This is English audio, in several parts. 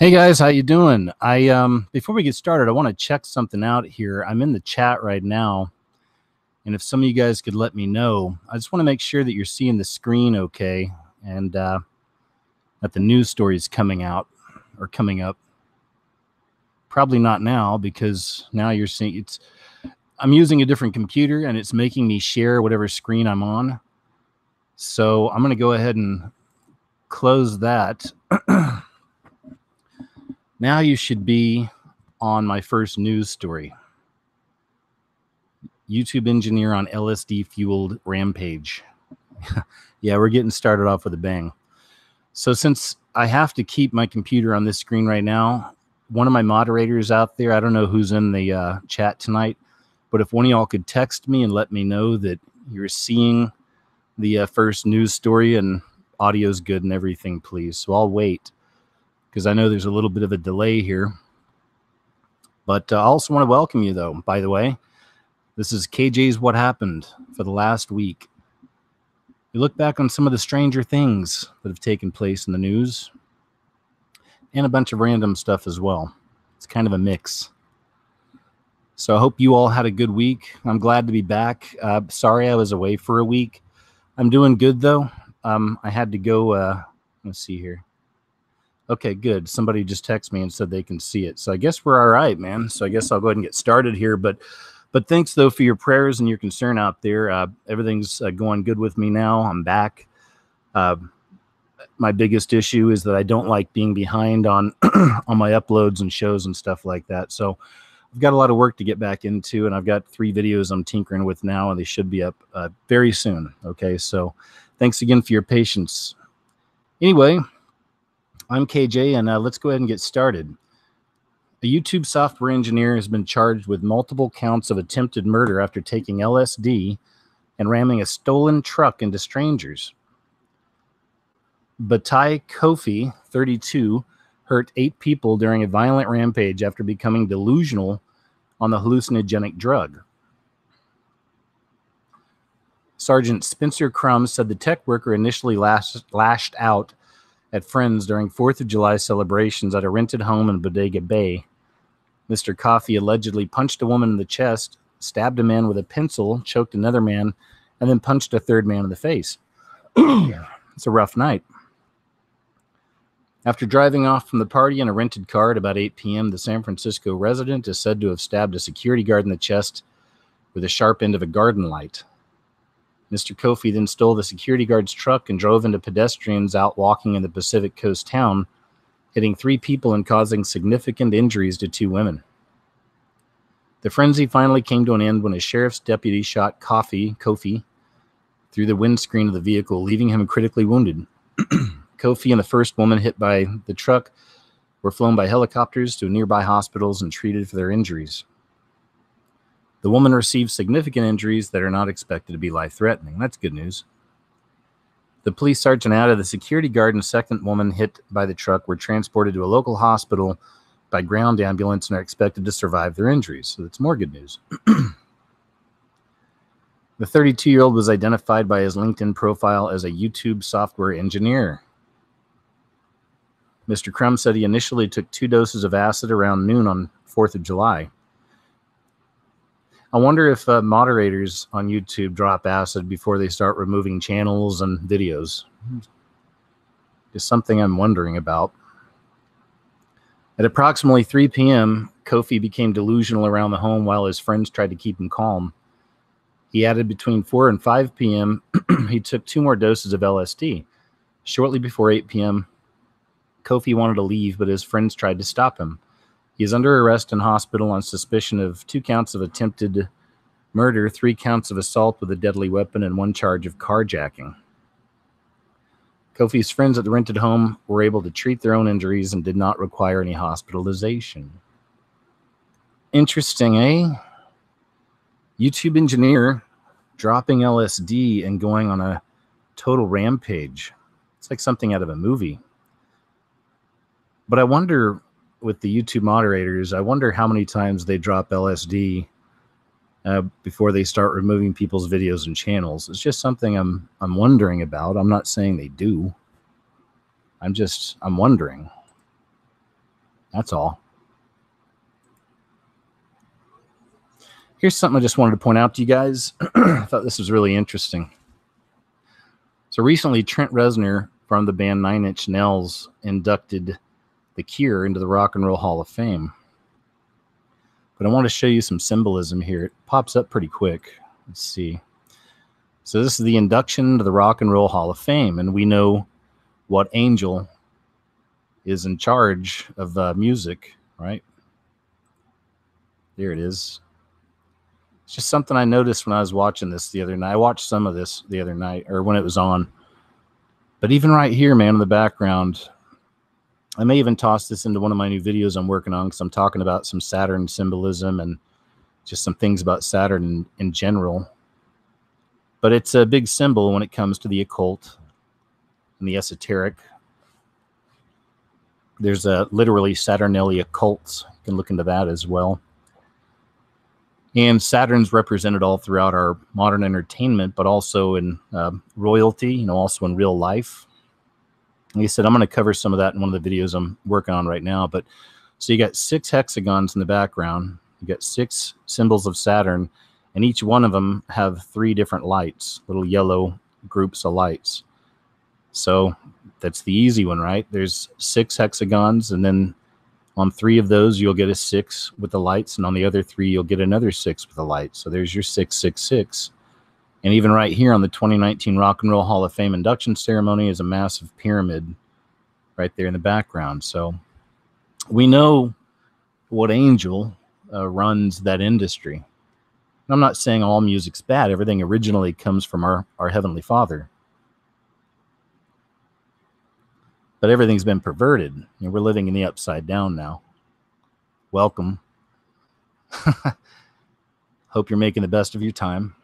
Hey guys, how you doing? Before we get started, I want to check something out here. I'm in the chat right now, and if some of you guys could let me know, I just want to make sure that you're seeing the screen okay, and that the news story is coming out or coming up. Probably not now, because now you're seeing it's. I'm using a different computer, and it's making me share whatever screen I'm on. So I'm going to go ahead and close that. Now you should be on my first news story. YouTube engineer on LSD-fueled rampage. Yeah, we're getting started off with a bang. So since I have to keep my computer on this screen right now, one of my moderators out there, I don't know who's in the chat tonight, but if one of y'all could text me and let me know that you're seeing the first news story and audio's good and everything, please. So I'll wait, because I know there's a little bit of a delay here. But I also want to welcome you, though, by the way. This is KJ's What Happened for the last week. We look back on some of the stranger things that have taken place in the news, and a bunch of random stuff as well. It's kind of a mix. So I hope you all had a good week. I'm glad to be back. Sorry I was away for a week. I'm doing good, though. I had to go, let's see here. Okay, good. Somebody just texted me and said they can see it. So I guess we're all right, man. So I guess I'll go ahead and get started here. But thanks, though, for your prayers and your concern out there. Everything's going good with me now. I'm back. My biggest issue is that I don't like being behind on, on my uploads and shows and stuff like that. So I've got a lot of work to get back into, and I've got 3 videos I'm tinkering with now, and they should be up very soon. Okay, so thanks again for your patience. Anyway, I'm KJ, and let's go ahead and get started. A YouTube software engineer has been charged with multiple counts of attempted murder after taking LSD and ramming a stolen truck into strangers. Batai Kofi, 32, hurt 8 people during a violent rampage after becoming delusional on the hallucinogenic drug. Sergeant Spencer Crum said the tech worker initially lashed out at friends during 4th of July celebrations at a rented home in Bodega Bay. Mr. Coffey allegedly punched a woman in the chest, stabbed a man with a pencil, choked another man, and then punched a 3rd man in the face. It's a rough night. After driving off from the party in a rented car at about 8 p.m., the San Francisco resident is said to have stabbed a security guard in the chest with the sharp end of a garden light. Mr. Kofi then stole the security guard's truck and drove into pedestrians out walking in the Pacific Coast town, hitting 3 people and causing significant injuries to 2 women. The frenzy finally came to an end when a sheriff's deputy shot Kofi through the windscreen of the vehicle, leaving him critically wounded. Kofi and the first woman hit by the truck were flown by helicopters to nearby hospitals and treated for their injuries. The woman received significant injuries that are not expected to be life-threatening. That's good news. The police sergeant added the security guard and second woman hit by the truck were transported to a local hospital by ground ambulance and are expected to survive their injuries. So that's more good news. The 32-year-old was identified by his LinkedIn profile as a YouTube software engineer. Mr. Crum said he initially took 2 doses of acid around noon on 4th of July. I wonder if moderators on YouTube drop acid before they start removing channels and videos. Just something I'm wondering about. At approximately 3 p.m., Kofi became delusional around the home while his friends tried to keep him calm. He added between 4 and 5 p.m., he took 2 more doses of LSD. Shortly before 8 p.m., Kofi wanted to leave, but his friends tried to stop him. He is under arrest in hospital on suspicion of 2 counts of attempted murder, 3 counts of assault with a deadly weapon, and 1 charge of carjacking. Kofi's friends at the rented home were able to treat their own injuries and did not require any hospitalization. Interesting, eh? YouTube engineer dropping LSD and going on a total rampage. It's like something out of a movie. But I wonder, with the YouTube moderators, I wonder how many times they drop LSD before they start removing people's videos and channels. It's just something I'm wondering about. I'm not saying they do. I'm wondering. That's all. Here's something I just wanted to point out to you guys. I thought this was really interesting. So recently, Trent Reznor from the band 9 Inch Nails inducted The Cure into the Rock and Roll Hall of Fame. But I want to show you some symbolism here. It pops up pretty quick. Let's see. So this is the induction to the Rock and Roll Hall of Fame, and we know what angel is in charge of music, right? There it is. It's just something I noticed when I was watching this the other night. I watched some of this the other night, or when it was on. But even right here, man, in the background, I may even toss this into one of my new videos I'm working on, because I'm talking about some Saturn symbolism and just some things about Saturn in general. But it's a big symbol when it comes to the occult and the esoteric. There's literally Saturnalia cults. You can look into that as well. And Saturn's represented all throughout our modern entertainment, but also in royalty, also in real life. Like I said, I'm going to cover some of that in one of the videos I'm working on right now. But so you got 6 hexagons in the background. You got 6 symbols of Saturn, and each one of them have 3 different lights, little yellow groups of lights. So that's the easy one, right? There's 6 hexagons, and then on 3 of those, you'll get a 6 with the lights, and on the other 3, you'll get another 6 with the lights. So there's your 666. And even right here on the 2019 Rock and Roll Hall of Fame induction ceremony is a massive pyramid right there in the background. So we know what angel runs that industry. And I'm not saying all music's bad. Everything originally comes from our Heavenly Father. But everything's been perverted. We're living in the upside down now. Welcome. Hope you're making the best of your time.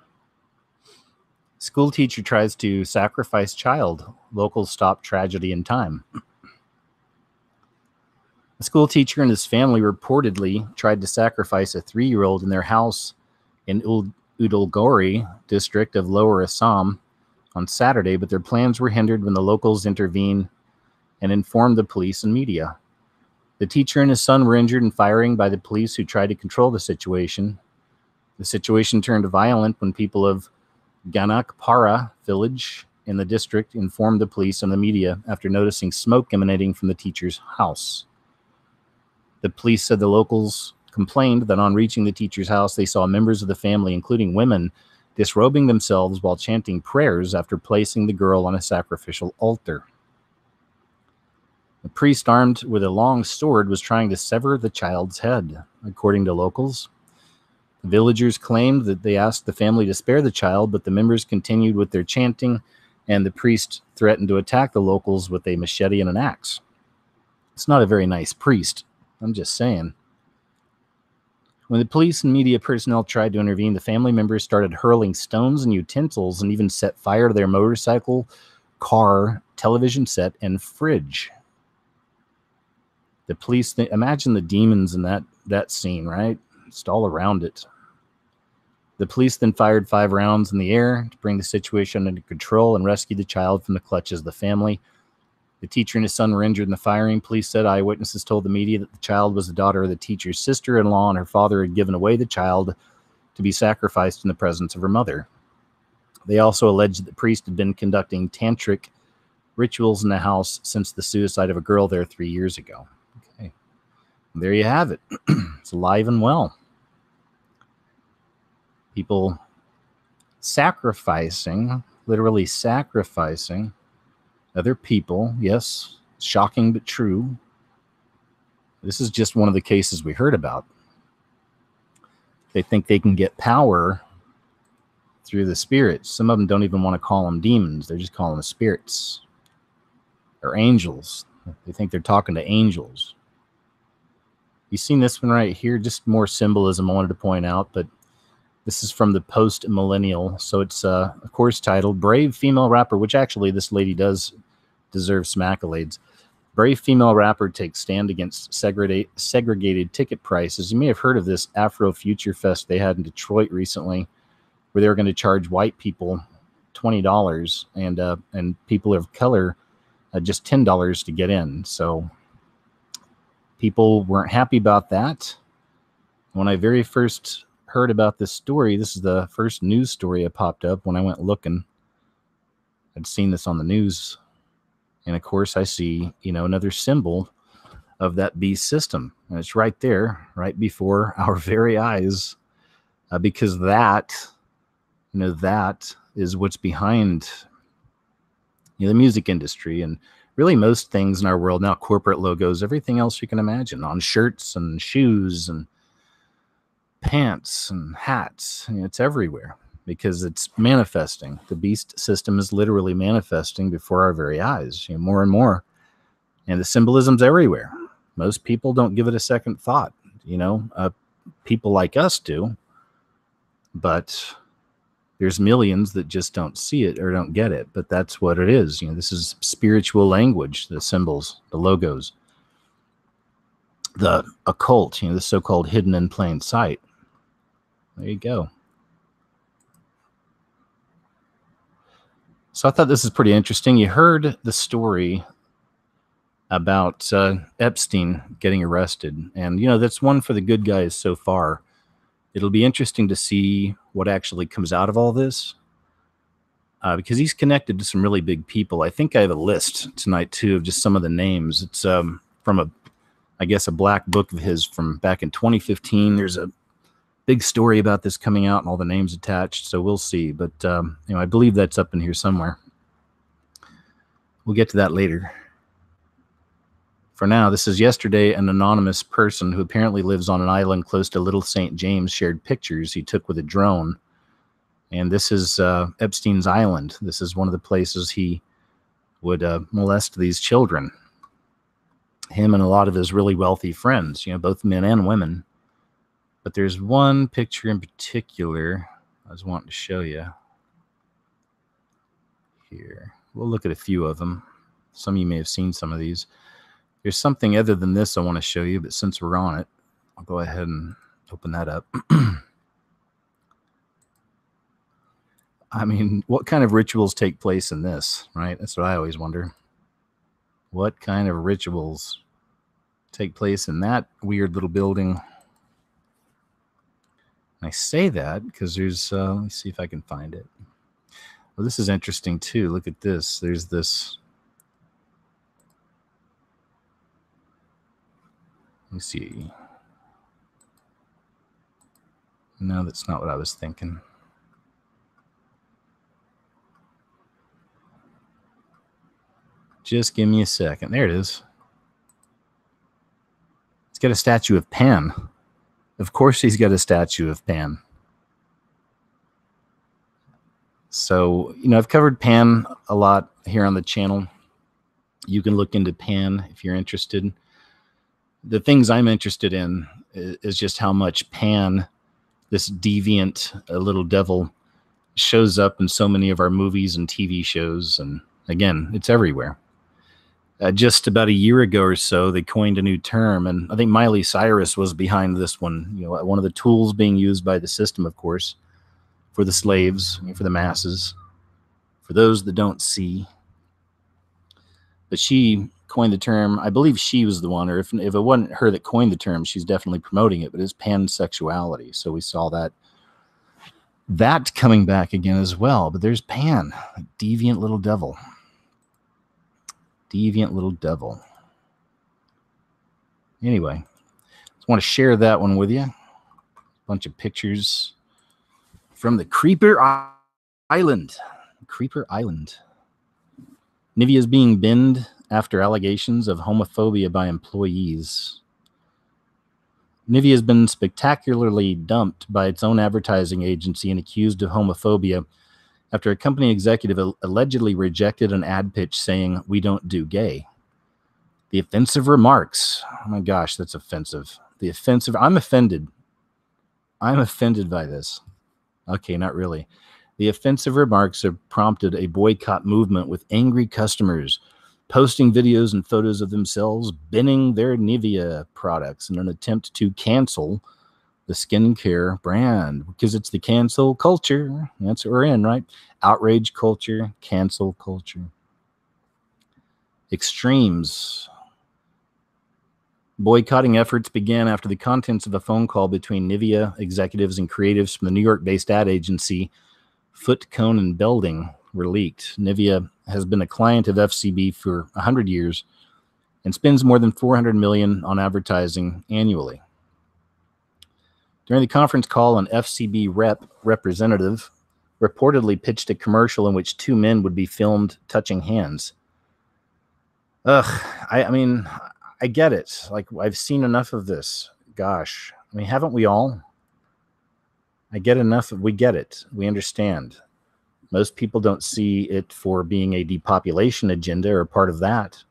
School teacher tries to sacrifice child. Locals stop tragedy in time. A school teacher and his family reportedly tried to sacrifice a 3-year-old in their house in Udalguri district of Lower Assam on Saturday, but their plans were hindered when the locals intervened and informed the police and media. The teacher and his son were injured in firing by the police, who tried to control the situation. The situation turned violent when people of Ganakpara village in the district informed the police and the media after noticing smoke emanating from the teacher's house. The police said the locals complained that on reaching the teacher's house, they saw members of the family, including women, disrobing themselves while chanting prayers after placing the girl on a sacrificial altar. The priest, armed with a long sword, was trying to sever the child's head, according to locals. The villagers claimed that they asked the family to spare the child, but the members continued with their chanting, and the priest threatened to attack the locals with a machete and an axe. It's not a very nice priest, I'm just saying. When the police and media personnel tried to intervene, the family members started hurling stones and utensils and even set fire to their motorcycle, car, television set, and fridge. The police, imagine the demons in that scene, right? Just all around it. The police then fired 5 rounds in the air to bring the situation under control and rescue the child from the clutches of the family. The teacher and his son were injured in the firing. Police said eyewitnesses told the media that the child was the daughter of the teacher's sister-in-law, and her father had given away the child to be sacrificed in the presence of her mother. They also alleged that the priest had been conducting tantric rituals in the house since the suicide of a girl there 3 years ago. Okay, there you have it. It's alive and well. People sacrificing, literally sacrificing other people. Yes, shocking but true. This is just one of the cases we heard about. They think they can get power through the spirits. Some of them don't even want to call them demons. They're just calling them spirits or angels. They think they're talking to angels. You've seen this one right here, just more symbolism I wanted to point out, but this is from the Post-Millennial. So it's, of course, titled Brave Female Rapper, which actually this lady does deserve some accolades. Brave female rapper takes stand against segregated ticket prices. You may have heard of this Afro Future Fest they had in Detroit recently, where they were going to charge white people $20 and people of color just $10 to get in. So People weren't happy about that. When I very first heard about this story, this is the first news story that popped up when I went looking. I'd seen this on the news. And of course, I see, another symbol of that beast system. And it's right there, right before our very eyes, because that is what's behind the music industry and really most things in our world now, corporate logos, everything else you can imagine on shirts and shoes and pants and hats. It's everywhere because it's manifesting. The beast system is literally manifesting before our very eyes, more and more. And the symbolism's everywhere. Most people don't give it a second thought. People like us do, but there's millions that just don't see it or don't get it. But that's what it is. This is spiritual language, the symbols, the logos, the occult, the so-called hidden in plain sight. There you go. So I thought this is pretty interesting. You heard the story about Epstein getting arrested. And, that's one for the good guys so far. It'll be interesting to see what actually comes out of all this because he's connected to some really big people. I think I have a list tonight, too, of just some of the names. It's from a black book of his from back in 2015. There's a big story about this coming out and all the names attached, so we'll see. But, I believe that's up in here somewhere. We'll get to that later. For now, this is yesterday, an anonymous person who apparently lives on an island close to Little St. James shared pictures he took with a drone. And this is Epstein's island. This is one of the places he would molest these children. Him and a lot of his really wealthy friends, both men and women. But there's one picture in particular I was wanting to show you. Here. We'll look at a few of them. Some of you may have seen some of these. There's something other than this I want to show you, but since we're on it, I'll go ahead and open that up. I mean, what kind of rituals take place in this, right? That's what I always wonder. What kind of rituals take place in that weird little building? I say that because there's, let me see if I can find it. Well, this is interesting too. Look at this. There's this. Let me see. No, that's not what I was thinking. Just give me a second. There it is. It's got a statue of Pan. Of course he's got a statue of Pan. So, I've covered Pan a lot here on the channel. You can look into Pan if you're interested. The things I'm interested in is just how much Pan, this deviant little devil, shows up in so many of our movies and TV shows. And again, it's everywhere. Just about a year ago or so, they coined a new term, and I think Miley Cyrus was behind this one. One of the tools being used by the system, of course, for the slaves, for the masses, for those that don't see. But she coined the term. I believe she was the one, or if it wasn't her that coined the term, she's definitely promoting it. But it's pansexuality, so we saw that coming back again as well. But there's Pan, a deviant little devil. Deviant little devil. Anyway, just want to share that one with you. A bunch of pictures from the Creeper Island. Creeper Island. Nivea is being binned after allegations of homophobia by employees. Nivea has been spectacularly dumped by its own advertising agency and accused of homophobia after a company executive allegedly rejected an ad pitch saying, "We don't do gay." The offensive remarks. Oh my gosh, that's offensive. The offensive. I'm offended. I'm offended by this. Okay, not really. The offensive remarks have prompted a boycott movement with angry customers posting videos and photos of themselves binning their Nivea products in an attempt to cancel the skincare brand, because it's the cancel culture. That's what we're in, right? Outrage culture, cancel culture. Extremes. Boycotting efforts began after the contents of a phone call between Nivea executives and creatives from the New York-based ad agency Foot, Cone, and Belding were leaked. Nivea has been a client of FCB for 100 years and spends more than $400 million on advertising annually. During the conference call, an FCB representative reportedly pitched a commercial in which two men would be filmed touching hands. I mean, I get it. Like, I've seen enough of this. Gosh, I mean, haven't we all? I get enough. We get it. We understand. Most people don't see it for being a depopulation agenda or part of that.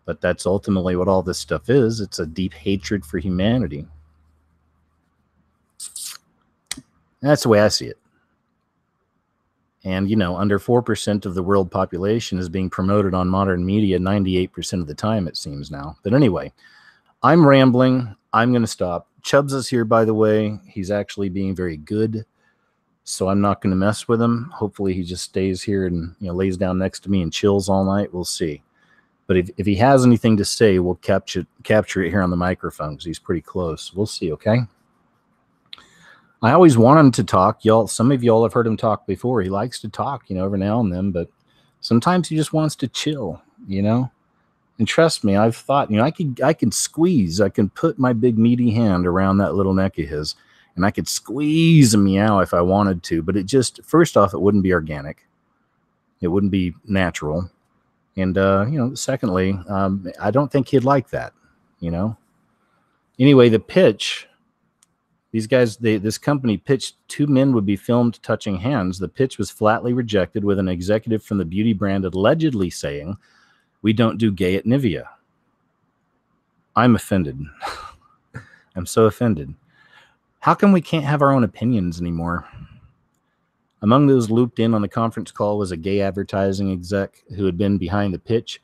But that's ultimately what all this stuff is. It's a deep hatred for humanity. And that's the way I see it. And, you know, under 4% of the world population is being promoted on modern media 98% of the time, it seems now. But anyway, I'm rambling. I'm going to stop. Chubbs is here, by the way. He's actually being very good, so I'm not going to mess with him. Hopefully he just stays here and, you know, lays down next to me and chills all night. We'll see. But if he has anything to say, we'll capture it here on the microphone because he's pretty close. We'll see, okay? I always want him to talk. Some of y'all have heard him talk before. He likes to talk, you know, every now and then, but sometimes he just wants to chill, you know? And trust me, I've thought, you know, I can squeeze. I can put my big meaty hand around that little neck of his, and I could squeeze a meow if I wanted to, but it just, first off, it wouldn't be organic. It wouldn't be natural. And, you know, secondly, I don't think he'd like that, you know? Anyway, the pitch, these guys, this company pitched two men would be filmed touching hands. The pitch was flatly rejected with an executive from the beauty brand allegedly saying, "We don't do gay at Nivea." I'm offended. I'm so offended. How come we can't have our own opinions anymore? Among those looped in on the conference call was a gay advertising exec who had been behind the pitch.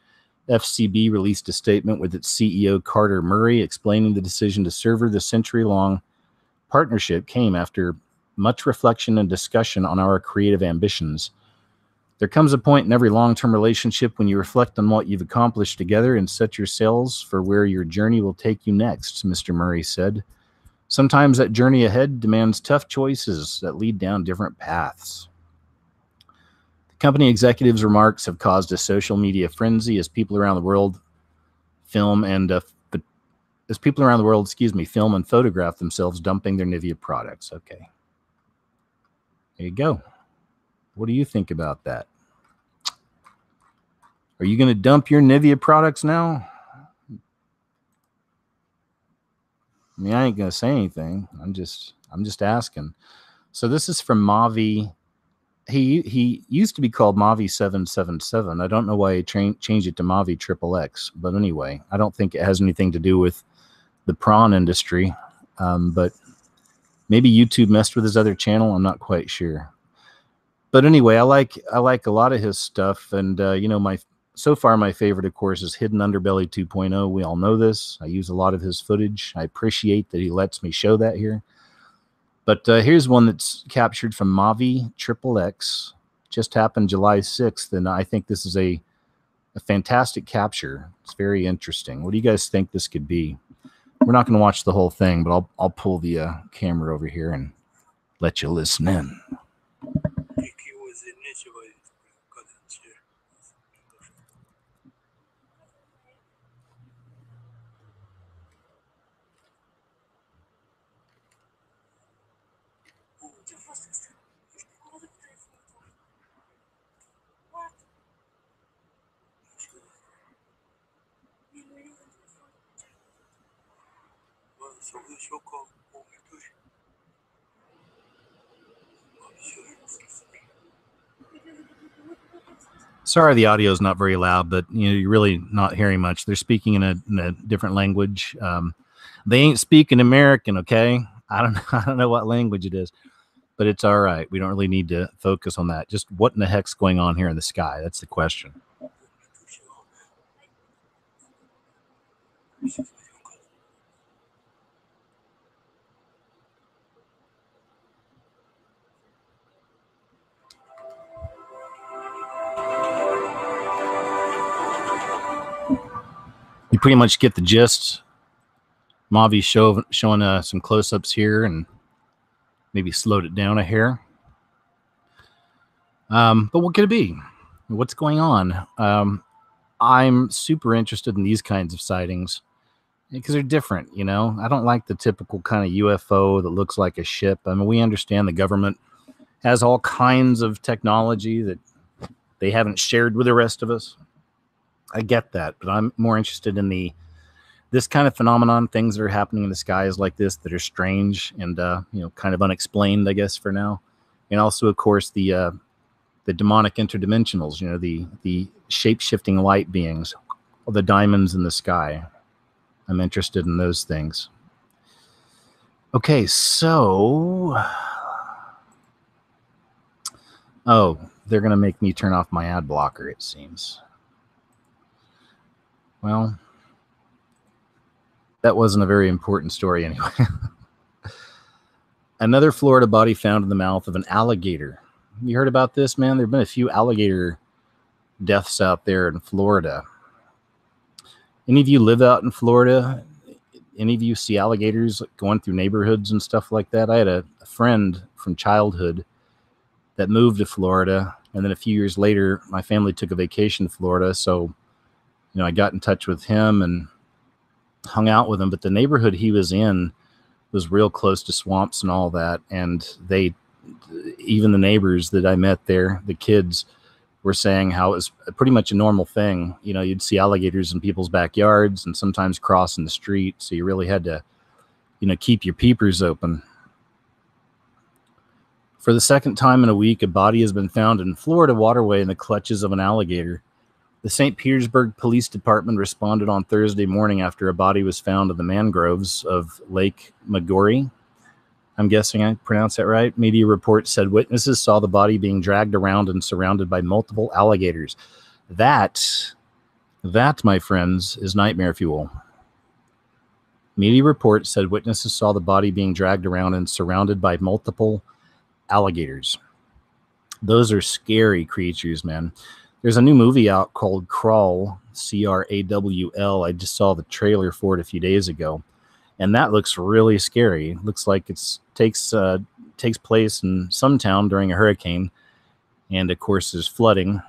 FCB released a statement with its CEO, Carter Murray, explaining the decision to sever the century-long partnership came after much reflection and discussion on our creative ambitions. There comes a point in every long-term relationship when you reflect on what you've accomplished together and set your sails for where your journey will take you next, Mr. Murray said. Sometimes that journey ahead demands tough choices that lead down different paths. The company executive's remarks have caused a social media frenzy as people around the world film and photograph themselves dumping their Nivea products. Okay. There you go. What do you think about that? Are you going to dump your Nivea products now? I mean, I ain't going to say anything. I'm just asking. So this is from Mavi. He used to be called Mavi 777. I don't know why he changed it to Mavi XXX. But anyway, I don't think it has anything to do with the prawn industry. But maybe YouTube messed with his other channel. I'm not quite sure. But anyway, I like a lot of his stuff. And, you know, so far my favorite, of course, is Hidden Underbelly 2.0. We all know this. I use a lot of his footage. I appreciate that he lets me show that here. But here's one that's captured from Mavi XXX. Just happened July 6th, and I think this is a fantastic capture. It's very interesting. What do you guys think this could be? We're not going to watch the whole thing, but I'll pull the camera over here and let you listen in. Sorry, the audio is not very loud, but you know, you're really not hearing much. They're speaking in a different language. They ain't speaking American, okay? I don't know what language it is, but it's all right. We don't really need to focus on that. Just what in the heck's going on here in the sky? That's the question. You pretty much get the gist. Mavi's showing some close-ups here and maybe slowed it down a hair. But what could it be? What's going on? I'm super interested in these kinds of sightings because they're different, you know? I don't like the typical kind of UFO that looks like a ship. I mean, we understand the government has all kinds of technology that they haven't shared with the rest of us. I get that, but I'm more interested in this kind of phenomenon, things that are happening in the skies like this that are strange and kind of unexplained, I guess, for now. And also, of course, the demonic interdimensionals, the shape-shifting light beings, the diamonds in the sky. I'm interested in those things. Okay, so... Oh, they're going to make me turn off my ad blocker, it seems. Well, that wasn't a very important story anyway. Another Florida body found in the mouth of an alligator. You heard about this, man? There have been a few alligator deaths out there in Florida. Any of you live out in Florida? Any of you see alligators going through neighborhoods and stuff like that? I had a friend from childhood that moved to Florida, and then a few years later, my family took a vacation to Florida, so I got in touch with him and hung out with him. But the neighborhood he was in was real close to swamps and all that, and even the neighbors that I met there, the kids, were saying how it was pretty much a normal thing. You'd see alligators in people's backyards and sometimes crossing the street, so you really had to, keep your peepers open. For the second time in a week, a body has been found in Florida waterway in the clutches of an alligator. The St. Petersburg Police Department responded on Thursday morning after a body was found in the mangroves of Lake Maggiore. I'm guessing I pronounced that right. Media reports said witnesses saw the body being dragged around and surrounded by multiple alligators. That, my friends, is nightmare fuel. Media reports said witnesses saw the body being dragged around and surrounded by multiple alligators. Those are scary creatures, man. There's a new movie out called Crawl, C-R-A-W-L. I just saw the trailer for it a few days ago, and that looks really scary. It looks like it takes place in some town during a hurricane, and of course there's flooding,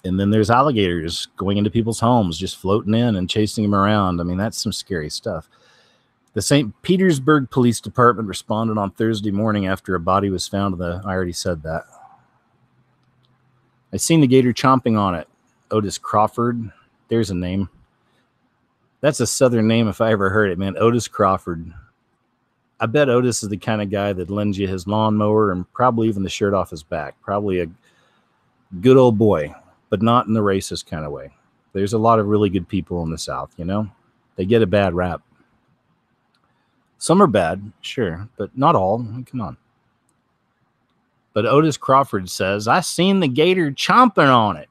and then there's alligators going into people's homes, just floating in and chasing them around. I mean, that's some scary stuff. The St. Petersburg Police Department responded on Thursday morning after a body was found I already said that. I seen the gator chomping on it. Otis Crawford. There's a name. That's a Southern name if I ever heard it, man. Otis Crawford. I bet Otis is the kind of guy that lends you his lawnmower and probably even the shirt off his back. Probably a good old boy, but not in the racist kind of way. There's a lot of really good people in the South, They get a bad rap. Some are bad, sure, but not all. Come on. But Otis Crawford says, I seen the gator chomping on it.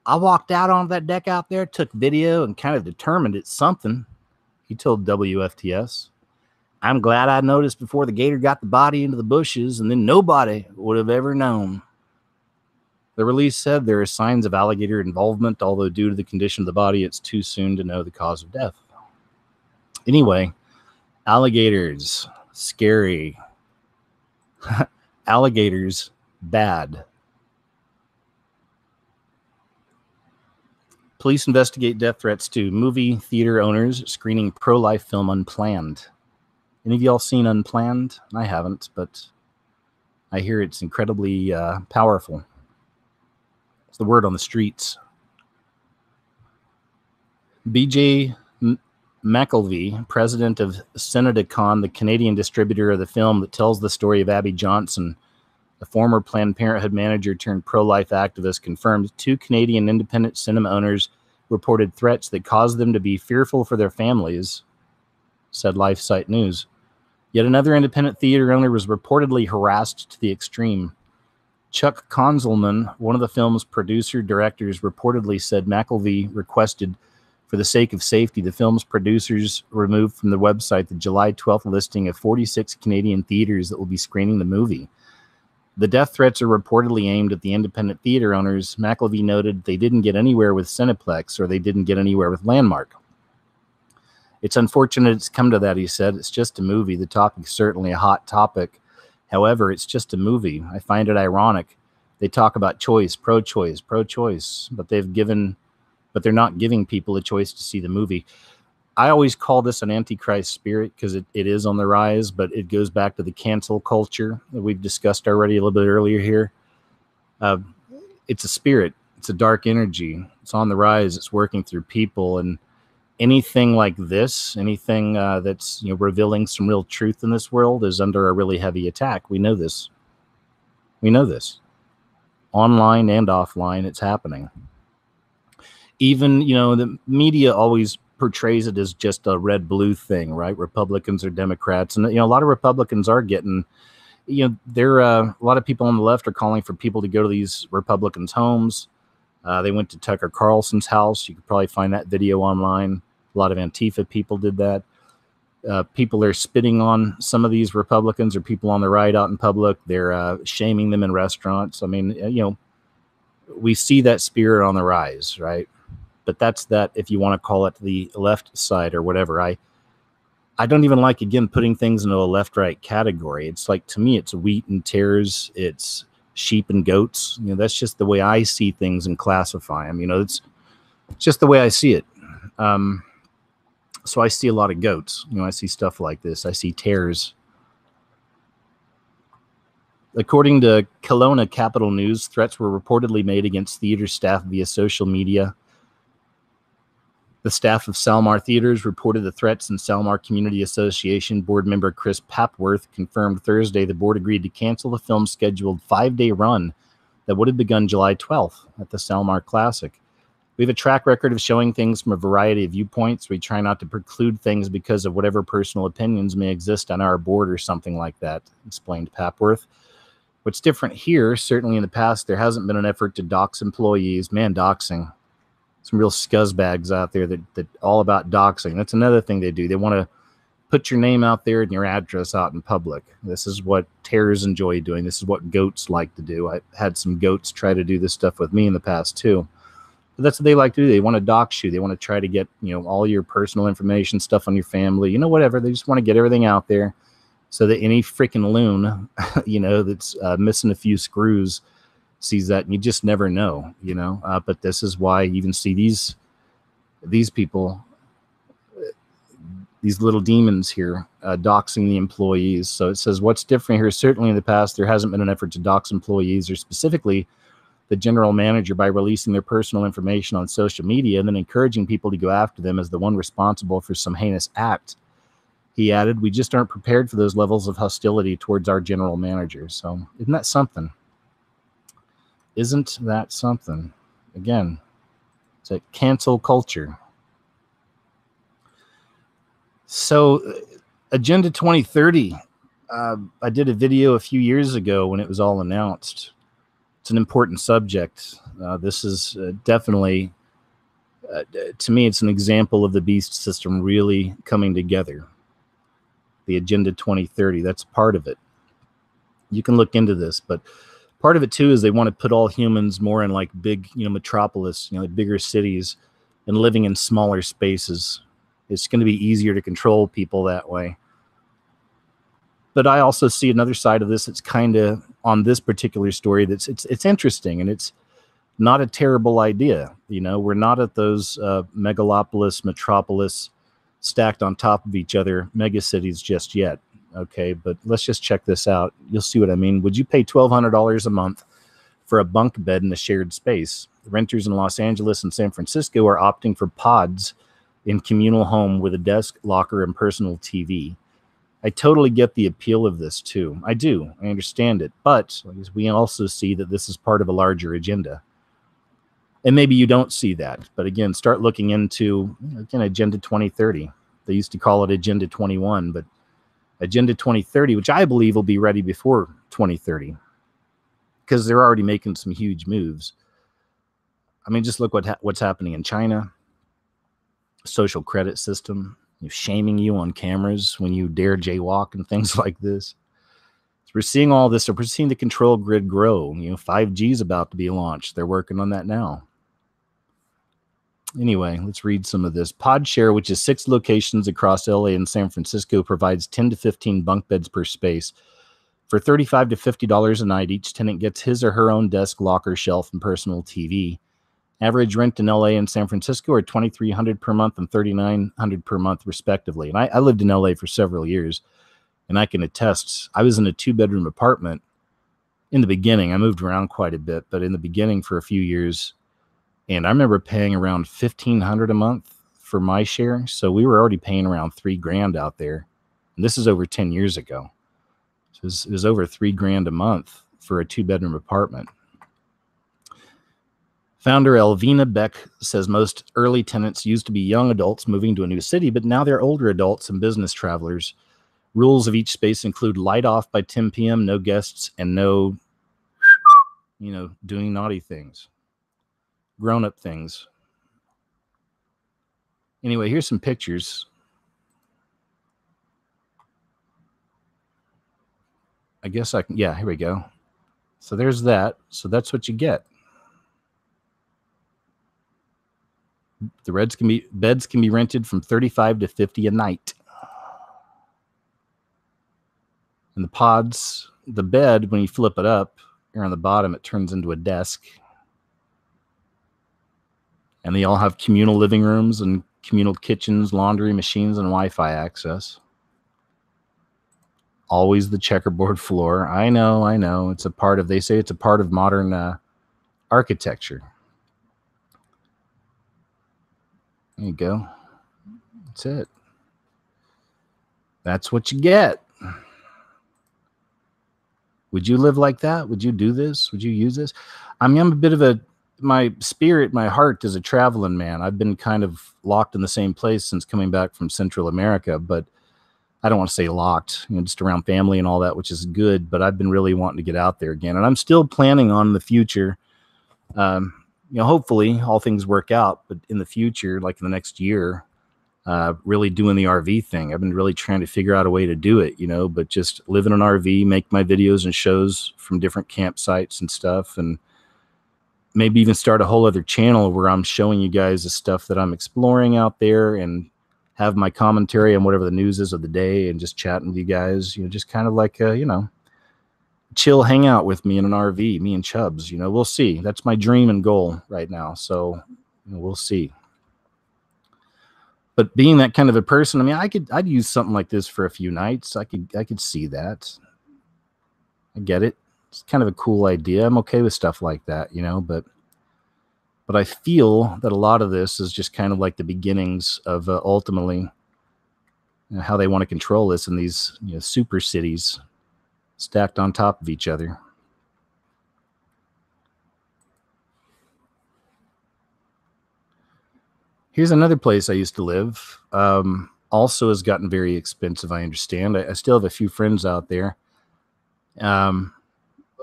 I walked out on that deck out there, took video, and kind of determined it's something. He told WFTS. I'm glad I noticed before the gator got the body into the bushes, and then nobody would have ever known. The release said there are signs of alligator involvement, although due to the condition of the body, it's too soon to know the cause of death. Anyway, alligators, scary. Alligators, bad. Police investigate death threats to movie theater owners screening pro-life film Unplanned. Any of y'all seen Unplanned? I haven't, but I hear it's incredibly powerful. It's the word on the streets. B.J. McElvey, president of Senedicon, the Canadian distributor of the film that tells the story of Abby Johnson, a former Planned Parenthood manager turned pro-life activist, confirmed 2 Canadian independent cinema owners reported threats that caused them to be fearful for their families, said LifeSite News. Yet another independent theater owner was reportedly harassed to the extreme. Chuck Konzelman, one of the film's producer-directors, reportedly said McElvey requested, for the sake of safety, the film's producers removed from the website the July 12th listing of 46 Canadian theaters that will be screening the movie. The death threats are reportedly aimed at the independent theater owners. McElvey noted they didn't get anywhere with Cineplex or they didn't get anywhere with Landmark. It's unfortunate it's come to that, he said. It's just a movie. The topic's certainly a hot topic. However, it's just a movie. I find it ironic. They talk about choice, pro-choice, but they're not giving people a choice to see the movie. I always call this an antichrist spirit because it is on the rise, but it goes back to the cancel culture that we've discussed already a little bit earlier here. It's a spirit. It's a dark energy. It's on the rise. It's working through people, and anything like this, anything that's revealing some real truth in this world is under a really heavy attack. We know this. We know this. Online and offline, it's happening. Even, the media always portrays it as just a red-blue thing, right? Republicans or Democrats. And, a lot of Republicans are getting, a lot of people on the left are calling for people to go to these Republicans' homes. They went to Tucker Carlson's house. You could probably find that video online. A lot of Antifa people did that. People are spitting on some of these Republicans or people on the right out in public. They're shaming them in restaurants. I mean, we see that spirit on the rise, right? But that's that, if you want to call it the left side or whatever. I don't even like, again, putting things into a left-right category. It's like, to me, it's wheat and tares. It's sheep and goats. That's just the way I see things and classify them. It's just the way I see it. So I see a lot of goats. I see stuff like this. I see tares. According to Kelowna Capital News, threats were reportedly made against theater staff via social media. The staff of Salmar Theaters reported the threats, and Salmar Community Association board member Chris Papworth confirmed Thursday the board agreed to cancel the film's scheduled 5-day run that would have begun July 12th at the Salmar Classic. We have a track record of showing things from a variety of viewpoints. We try not to preclude things because of whatever personal opinions may exist on our board or something like that, explained Papworth. What's different here, certainly in the past, there hasn't been an effort to dox employees. Man, doxing. Some real scuzzbags out there that all about doxing. That's another thing they do. They want to put your name out there and your address out in public. This is what tares enjoy doing. This is what goats like to do. I had some goats try to do this stuff with me in the past too. But that's what they like to do. They want to dox you. They want to try to get, all your personal information, stuff on your family, whatever. They just want to get everything out there so that any freaking loon, that's missing a few screws sees that, and you just never know, but this is why you even see these people, these little demons here, doxing the employees. So it says what's different here, certainly in the past, there hasn't been an effort to dox employees or specifically the general manager by releasing their personal information on social media and then encouraging people to go after them as the one responsible for some heinous act. He added, we just aren't prepared for those levels of hostility towards our general manager. So isn't that something? Isn't that something? Again, it's a cancel culture. So Agenda 2030, I did a video a few years ago when it was all announced. It's an important subject. This is definitely, to me, it's an example of the beast system really coming together. The Agenda 2030, that's part of it. You can look into this, but part of it too is they want to put all humans more in like big, metropolis, bigger cities, and living in smaller spaces. It's going to be easier to control people that way. But I also see another side of this. It's kind of on this particular story that's it's interesting, and it's not a terrible idea. We're not at those megalopolis, metropolis stacked on top of each other mega cities just yet. Okay, but let's just check this out. You'll see what I mean. Would you pay $1,200 a month for a bunk bed in a shared space? Renters in Los Angeles and San Francisco are opting for pods in communal home with a desk, locker, and personal TV. I totally get the appeal of this too. I do. I understand it. But we also see that this is part of a larger agenda. And maybe you don't see that. But again, start looking into, Agenda 2030. They used to call it Agenda 21, but Agenda 2030, which I believe will be ready before 2030, because they're already making some huge moves. I mean, just look what's happening in China. Social credit system, shaming you on cameras when you dare jaywalk and things like this. So we're seeing all this. So we're seeing the control grid grow. 5G is about to be launched. They're working on that now. Anyway, let's read some of this. Podshare, which is 6 locations across LA and San Francisco, provides 10 to 15 bunk beds per space. For $35 to $50 a night, each tenant gets his or her own desk, locker, shelf, and personal TV. Average rent in LA and San Francisco are $2,300 per month and $3,900 per month, respectively. And I lived in LA for several years, and I can attest, I was in a 2-bedroom apartment in the beginning. I moved around quite a bit, but in the beginning for a few years, and I remember paying around $1,500 a month for my share. So we were already paying around $3,000 out there. And this is over 10 years ago. So it was over $3,000 a month for a 2-bedroom apartment. Founder Elvina Beck says most early tenants used to be young adults moving to a new city, but now they're older adults and business travelers. Rules of each space include light off by 10 p.m., no guests, and no, doing naughty things. Grown-up things. Anyway, here's some pictures. I guess I can, yeah, here we go. So there's that. So that's what you get. The beds can be rented from $35 to $50 a night. And the pods, the bed, when you flip it up, here on the bottom, it turns into a desk. And they all have communal living rooms and communal kitchens, laundry machines, and Wi-Fi access. Always the checkerboard floor. I know. It's a part of, they say it's a part of modern architecture. There you go. That's it. That's what you get. Would you live like that? Would you do this? Would you use this? I mean, I'm a bit of my spirit, my heart is a traveling man. I've been kind of locked in the same place since coming back from Central America, but I don't want to say locked, just around family and all that, which is good, but I've been really wanting to get out there again. And I'm still planning on the future. Hopefully all things work out, but in the future, like in the next year, really doing the RV thing. I've been really trying to figure out a way to do it, but just live in an RV, make my videos and shows from different campsites and stuff, and maybe even start a whole other channel where I'm showing you guys the stuff that I'm exploring out there and have my commentary on whatever the news is of the day and just chatting with you guys, just kind of like, chill hangout with me in an RV, me and Chubbs, we'll see. That's my dream and goal right now. So we'll see. But being that kind of a person, I mean, I'd use something like this for a few nights. I could see that. I get it. It's kind of a cool idea. I'm okay with stuff like that, but I feel that a lot of this is just kind of like the beginnings of ultimately how they want to control this in these super cities stacked on top of each other. Here's another place I used to live. Also has gotten very expensive, I understand. I still have a few friends out there.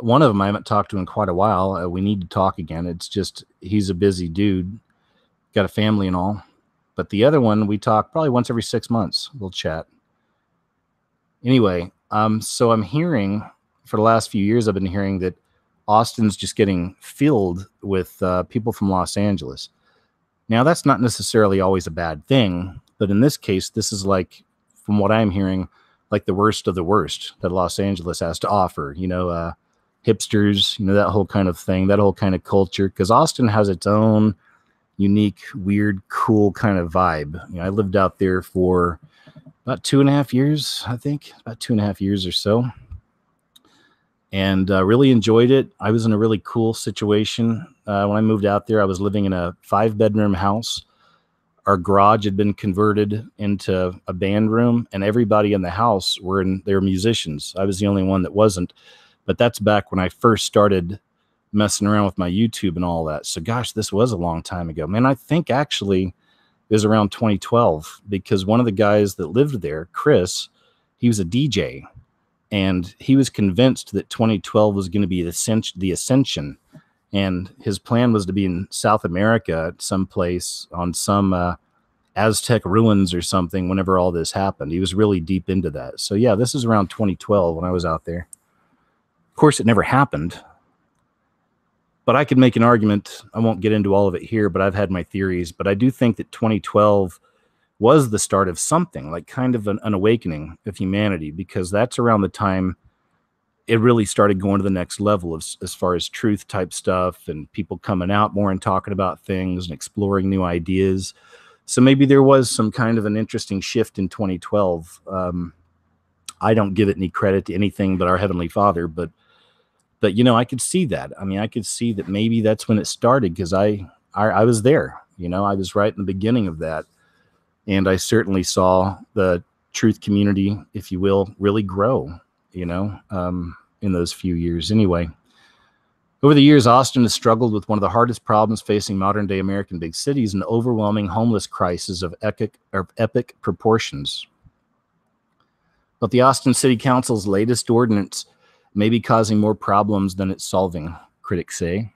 One of them I haven't talked to in quite a while. We need to talk again. It's just he's a busy dude, got a family and all. But the other one, we talk probably once every 6 months. We'll chat. Anyway, so I'm hearing for the last few years, I've been hearing that Austin's just getting filled with people from Los Angeles. Now, that's not necessarily always a bad thing, but in this case, this is like, from what I'm hearing, like the worst of the worst that Los Angeles has to offer. Hipsters, that whole kind of thing, that whole kind of culture, because Austin has its own unique, weird, cool kind of vibe. I lived out there for about 2.5 years, I think, about 2.5 years or so, and really enjoyed it. I was in a really cool situation. When I moved out there, I was living in a 5-bedroom house. Our garage had been converted into a band room, and everybody in the house they were musicians. I was the only one that wasn't. But that's back when I first started messing around with my YouTube and all that. So, gosh, this was a long time ago. Man, I think actually it was around 2012 because one of the guys that lived there, Chris, he was a DJ. And he was convinced that 2012 was going to be the ascension. And his plan was to be in South America at some place on some Aztec ruins or something whenever all this happened. He was really deep into that. So, yeah, this is around 2012 when I was out there. Of course, it never happened. But I could make an argument. I won't get into all of it here, but I've had my theories. But I do think that 2012 was the start of something, like kind of an awakening of humanity, because that's around the time it really started going to the next level as far as truth type stuff and people coming out more and talking about things and exploring new ideas. So maybe there was some kind of an interesting shift in 2012. I don't give it any credit to anything but our Heavenly Father, but you know, I could see that. I mean, I could see that maybe that's when it started, because I was there. You know, I was right in the beginning of that. And I certainly saw the truth community, if you will, really grow, you know, in those few years. Anyway, over the years, Austin has struggled with one of the hardest problems facing modern day American big cities, an overwhelming homeless crisis of epic proportions. But the Austin City Council's latest ordinance may be causing more problems than it's solving, critics say.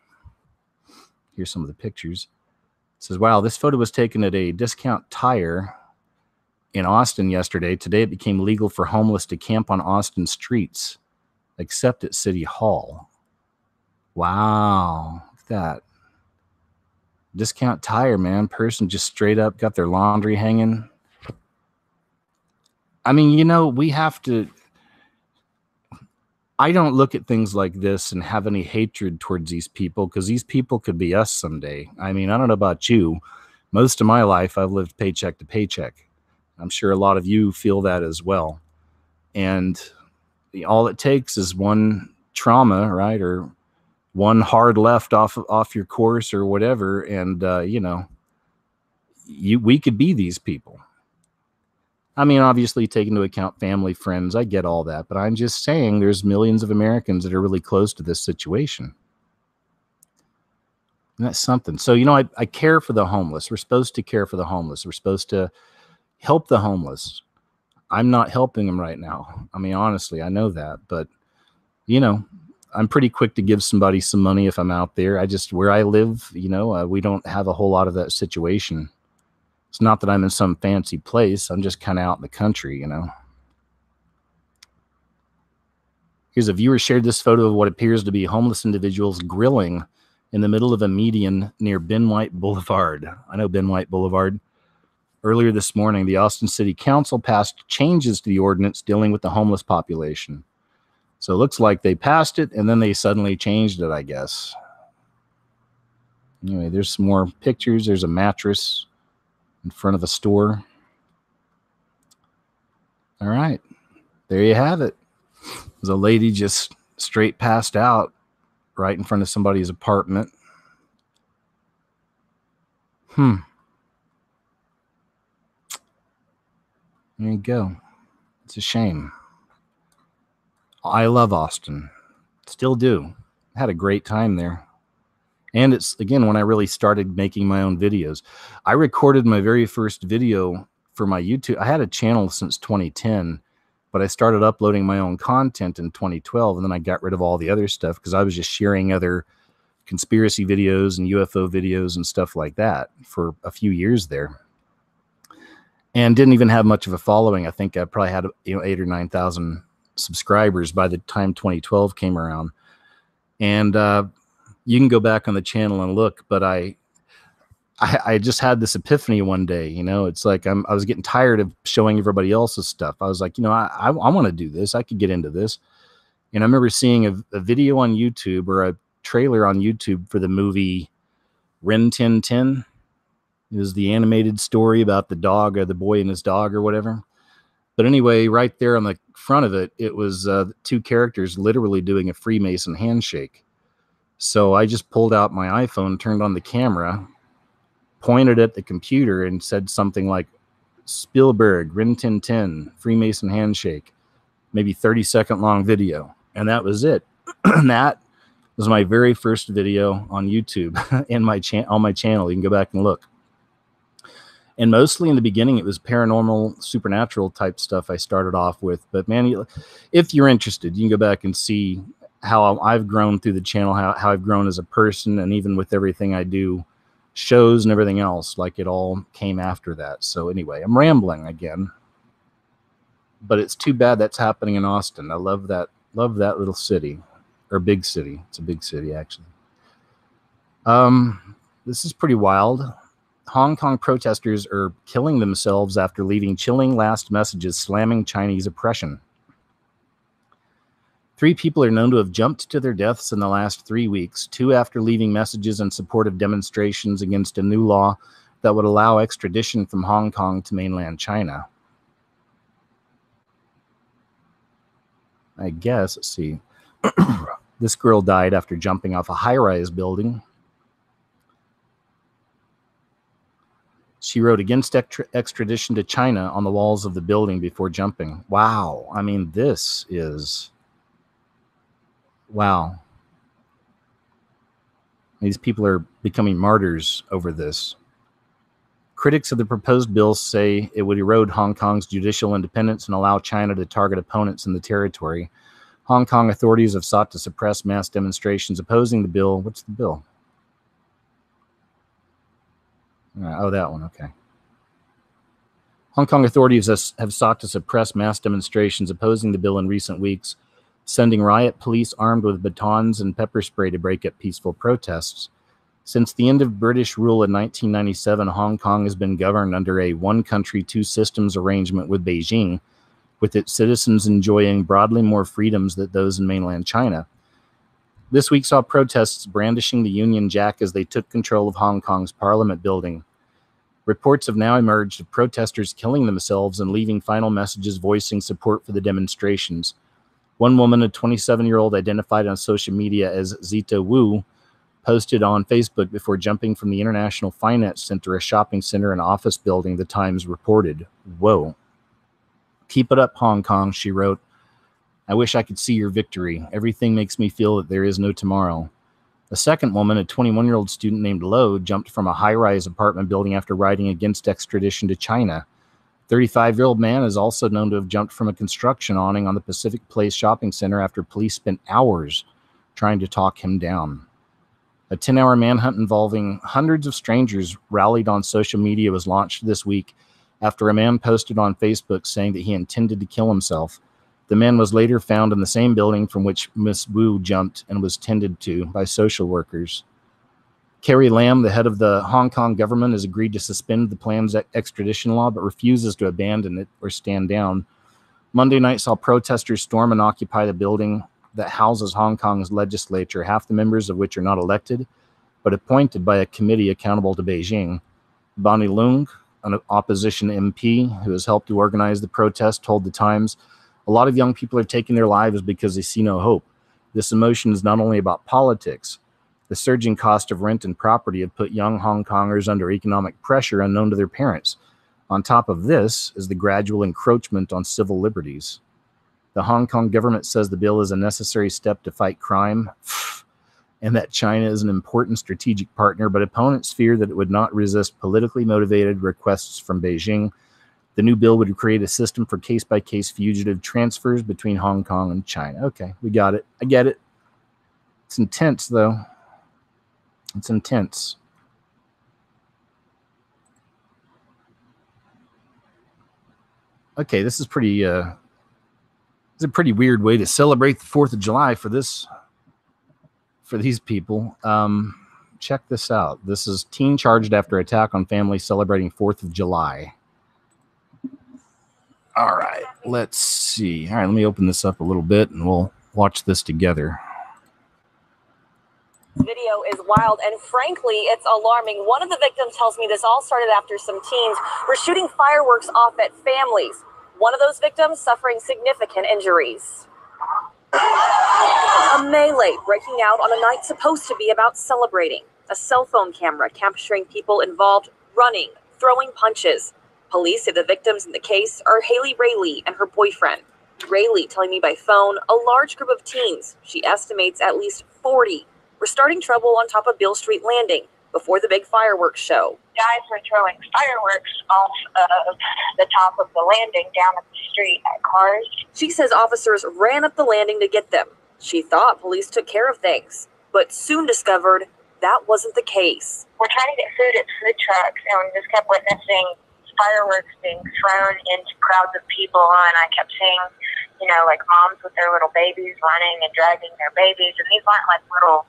Here's some of the pictures. It says, wow, this photo was taken at a discount tire in Austin yesterday. Today it became legal for homeless to camp on Austin streets, except at City Hall. Wow, look at that. Discount tire, man. Person just straight up got their laundry hanging. I mean, you know, we have to... I don't look at things like this and have any hatred towards these people, because these people could be us someday. I mean, I don't know about you. Most of my life, I've lived paycheck to paycheck. I'm sure a lot of you feel that as well. And all it takes is one trauma, right? Or one hard left off your course or whatever. And, you know, we could be these people. I mean, obviously, take into account family, friends. I get all that. But I'm just saying there's millions of Americans that are really close to this situation. And that's something. So, you know, I care for the homeless. We're supposed to care for the homeless. We're supposed to help the homeless. I'm not helping them right now. I mean, honestly, I know that. But, you know, I'm pretty quick to give somebody some money if I'm out there. Where I live, you know, we don't have a whole lot of that situation. It's not that I'm in some fancy place. I'm just kind of out in the country, you know. Here's a viewer shared this photo of what appears to be homeless individuals grilling in the middle of a median near Ben White Boulevard. I know Ben White Boulevard. Earlier this morning, the Austin City Council passed changes to the ordinance dealing with the homeless population. So it looks like they passed it, and then they suddenly changed it, I guess. Anyway, there's some more pictures. There's a mattress in front of a store. All right, there you have it. There's a lady just straight passed out right in front of somebody's apartment. There you go. It's a shame. I love Austin. Still do. Had a great time there. And it's, again, when I really started making my own videos. I recorded my very first video for my YouTube. I had a channel since 2010, but I started uploading my own content in 2012, and then I got rid of all the other stuff because I was just sharing other conspiracy videos and UFO videos and stuff like that for a few years there. And didn't even have much of a following. I think I probably had 8,000 or 9,000 subscribers by the time 2012 came around. And you can go back on the channel and look, but I just had this epiphany one day. You know, it's like I was getting tired of showing everybody else's stuff. I was like, you know, I want to do this. I could get into this. And I remember seeing a video on YouTube, or a trailer on YouTube, for the movie Rin Tin Tin. It was the animated story about the dog, or the boy and his dog, or whatever. But anyway, right there on the front of it, it was two characters literally doing a Freemason handshake. So I just pulled out my iPhone, turned on the camera, pointed at the computer, and said something like, Spielberg, Rin Tin Tin, Freemason handshake, maybe 30-second long video. And that was it. And that was my very first video on YouTube on my channel. You can go back and look. And mostly in the beginning, it was paranormal, supernatural type stuff I started off with. But man, if you're interested, you can go back and see how I've grown through the channel, how I've grown as a person, and even with everything I do, shows and everything else, like it all came after that. So anyway, I'm rambling again. But it's too bad that's happening in Austin. I love that little city, or big city. It's a big city, actually. This is pretty wild. Hong Kong protesters are killing themselves after leaving chilling last messages slamming Chinese oppression. 3 people are known to have jumped to their deaths in the last 3 weeks, 2 after leaving messages in support of demonstrations against a new law that would allow extradition from Hong Kong to mainland China. I guess, let's see. This girl died after jumping off a high-rise building. She wrote against extradition to China on the walls of the building before jumping. Wow. I mean, this is... Wow. These people are becoming martyrs over this. Critics of the proposed bill say it would erode Hong Kong's judicial independence and allow China to target opponents in the territory. Hong Kong authorities have sought to suppress mass demonstrations opposing the bill. What's the bill? Oh, that one. Okay. Hong Kong authorities have sought to suppress mass demonstrations opposing the bill in recent weeks, sending riot police armed with batons and pepper spray to break up peaceful protests. Since the end of British rule in 1997, Hong Kong has been governed under a one country, two systems arrangement with Beijing, with its citizens enjoying broadly more freedoms than those in mainland China. This week saw protests brandishing the Union Jack as they took control of Hong Kong's Parliament building. Reports have now emerged of protesters killing themselves and leaving final messages voicing support for the demonstrations. One woman, a 27-year-old identified on social media as Zita Wu, posted on Facebook before jumping from the International Finance Center, a shopping center and office building, the Times reported. Whoa. Keep it up, Hong Kong, she wrote. I wish I could see your victory. Everything makes me feel that there is no tomorrow. A second woman, a 21-year-old student named Lo, jumped from a high-rise apartment building after writing against extradition to China. A 35-year-old man is also known to have jumped from a construction awning on the Pacific Place shopping center after police spent hours trying to talk him down. A 10-hour manhunt involving hundreds of strangers rallied on social media was launched this week after a man posted on Facebook saying that he intended to kill himself. The man was later found in the same building from which Miss Wu jumped and was tended to by social workers. Carrie Lam, the head of the Hong Kong government, has agreed to suspend the planned extradition law but refuses to abandon it or stand down. Monday night saw protesters storm and occupy the building that houses Hong Kong's legislature, half the members of which are not elected, but appointed by a committee accountable to Beijing. Bonnie Leung, an opposition MP who has helped to organize the protest, told the Times, a lot of young people are taking their lives because they see no hope. This emotion is not only about politics. The surging cost of rent and property have put young Hong Kongers under economic pressure unknown to their parents. On top of this is the gradual encroachment on civil liberties. The Hong Kong government says the bill is a necessary step to fight crime and that China is an important strategic partner, but opponents fear that it would not resist politically motivated requests from Beijing. The new bill would create a system for case-by-case fugitive transfers between Hong Kong and China. Okay, we got it. I get it. It's intense, though. It's intense. Okay, this is pretty... it's a pretty weird way to celebrate the 4th of July for these people. Check this out. This is teen charged after attack on family celebrating 4th of July. All right, let's see. All right, let me open this up a little bit and we'll watch this together. Video is wild and frankly, it's alarming. One of the victims tells me this all started after some teens were shooting fireworks off at families. One of those victims suffering significant injuries. A melee breaking out on a night supposed to be about celebrating. A cell phone camera capturing people involved running, throwing punches. Police say the victims in the case are Haley Rayleigh and her boyfriend. Rayleigh telling me by phone a large group of teens, she estimates at least 40, were starting trouble on top of Beale Street Landing before the big fireworks show. Guys were throwing fireworks off of the top of the landing down at the street at cars. She says officers ran up the landing to get them. She thought police took care of things, but soon discovered that wasn't the case. We're trying to get food at food trucks, and we just kept witnessing fireworks being thrown into crowds of people, and I kept seeing, like moms with their little babies running and dragging their babies, and these aren't like little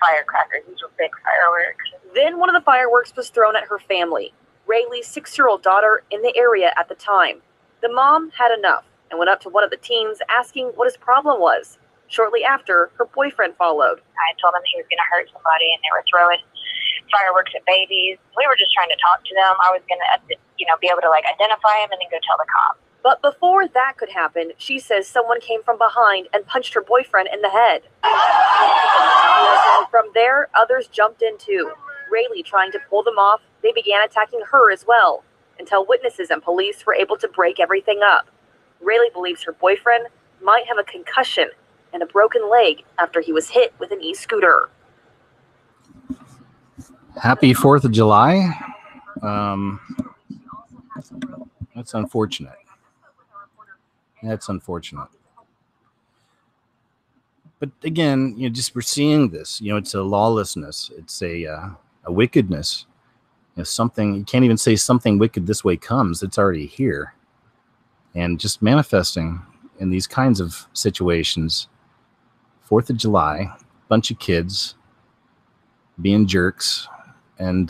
firecrackers. These were big fireworks. Then one of the fireworks was thrown at her family, Rayleigh's 6-year-old daughter in the area at the time. The mom had enough and went up to one of the teens asking what his problem was. Shortly after, her boyfriend followed. I told him he was going to hurt somebody, and they were throwing fireworks at babies. We were just trying to talk to them. I was going to, be able to identify him and then go tell the cops. But before that could happen, she says someone came from behind and punched her boyfriend in the head. From there, others jumped in too. Rayleigh trying to pull them off, they began attacking her as well, until witnesses and police were able to break everything up. Rayleigh believes her boyfriend might have a concussion and a broken leg after he was hit with an e-scooter. Happy 4th of July. That's unfortunate. That's unfortunate. But again, just we're seeing this. It's a lawlessness. It's a wickedness. Something you can't even say something wicked this way comes. It's already here, and just manifesting in these kinds of situations. 4th of July, bunch of kids being jerks and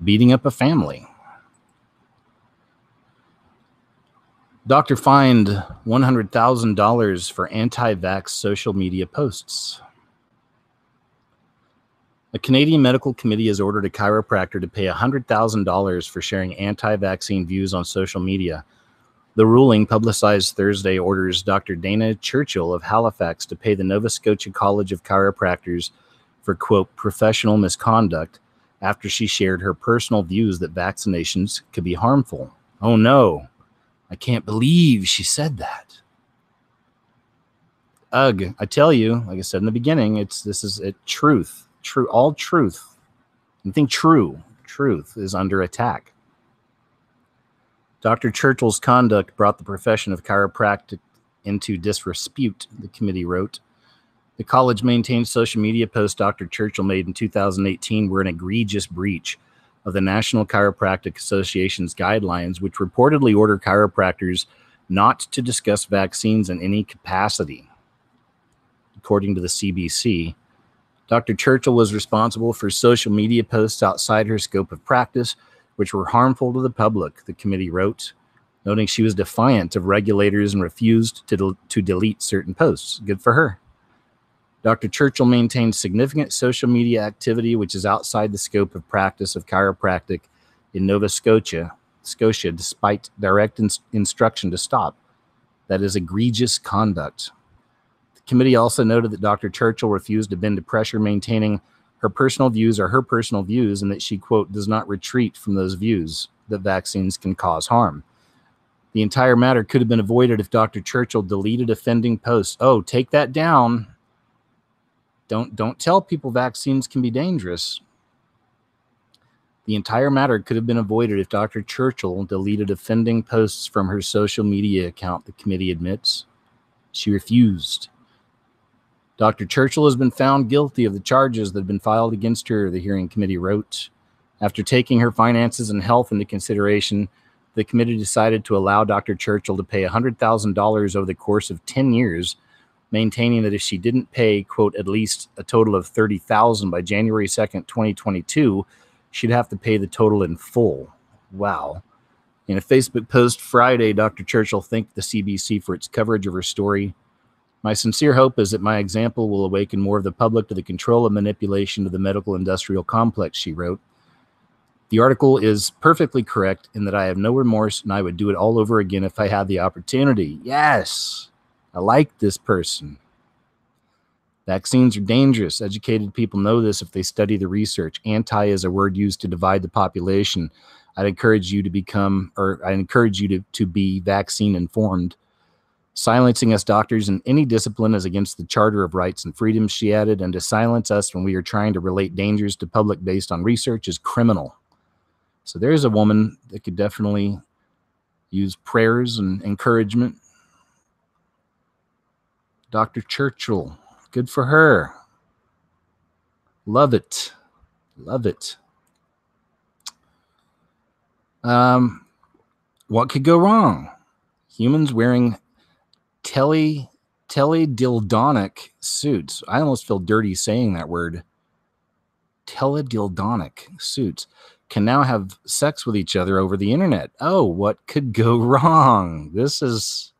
beating up a family. Doctor fined $100,000 for anti-vax social media posts. A Canadian medical committee has ordered a chiropractor to pay $100,000 for sharing anti-vaccine views on social media. The ruling, publicized Thursday, orders Dr. Dana Churchill of Halifax to pay the Nova Scotia College of Chiropractors for, quote, professional misconduct after she shared her personal views that vaccinations could be harmful. Oh no, I can't believe she said that. Ugh, I tell you, like I said in the beginning, this is truth. All truth. Anything truth is under attack. Dr. Churchill's conduct brought the profession of chiropractic into disrepute, the committee wrote. The college maintained social media posts Dr. Churchill made in 2018 were an egregious breach of the National Chiropractic Association's guidelines, which reportedly order chiropractors not to discuss vaccines in any capacity. According to the CBC, Dr. Churchill was responsible for social media posts outside her scope of practice, which were harmful to the public, the committee wrote, noting she was defiant of regulators and refused to delete certain posts. Good for her. Dr. Churchill maintains significant social media activity which is outside the scope of practice of chiropractic in Nova Scotia, despite direct instruction to stop. That is egregious conduct. The committee also noted that Dr. Churchill refused to bend to pressure, maintaining her personal views are her personal views and that she, quote, does not retreat from those views that vaccines can cause harm. The entire matter could have been avoided if Dr. Churchill deleted offending posts. Oh, take that down. Don't tell people vaccines can be dangerous. The entire matter could have been avoided if Dr. Churchill deleted offending posts from her social media account, the committee admits. She refused. Dr. Churchill has been found guilty of the charges that have been filed against her, the hearing committee wrote. After taking her finances and health into consideration, the committee decided to allow Dr. Churchill to pay $100,000 over the course of 10 years, maintaining that if she didn't pay, quote, at least a total of $30,000 by January 2nd, 2022, she'd have to pay the total in full. Wow. In a Facebook post Friday, Dr. Churchill thanked the CBC for its coverage of her story. My sincere hope is that my example will awaken more of the public to the control and manipulation of the medical industrial complex, she wrote. The article is perfectly correct in that I have no remorse and I would do it all over again if I had the opportunity. Yes. I like this person. Vaccines are dangerous. Educated people know this if they study the research. Anti is a word used to divide the population. I'd encourage you to be vaccine informed. Silencing us doctors in any discipline is against the Charter of Rights and Freedoms, she added, and to silence us when we are trying to relate dangers to public based on research is criminal. So there's a woman that could definitely use prayers and encouragement. Dr. Churchill, good for her. Love it. Love it. What could go wrong? Humans wearing teledildonic suits. I almost feel dirty saying that word. Teledildonic suits can now have sex with each other over the internet. Oh, what could go wrong? This is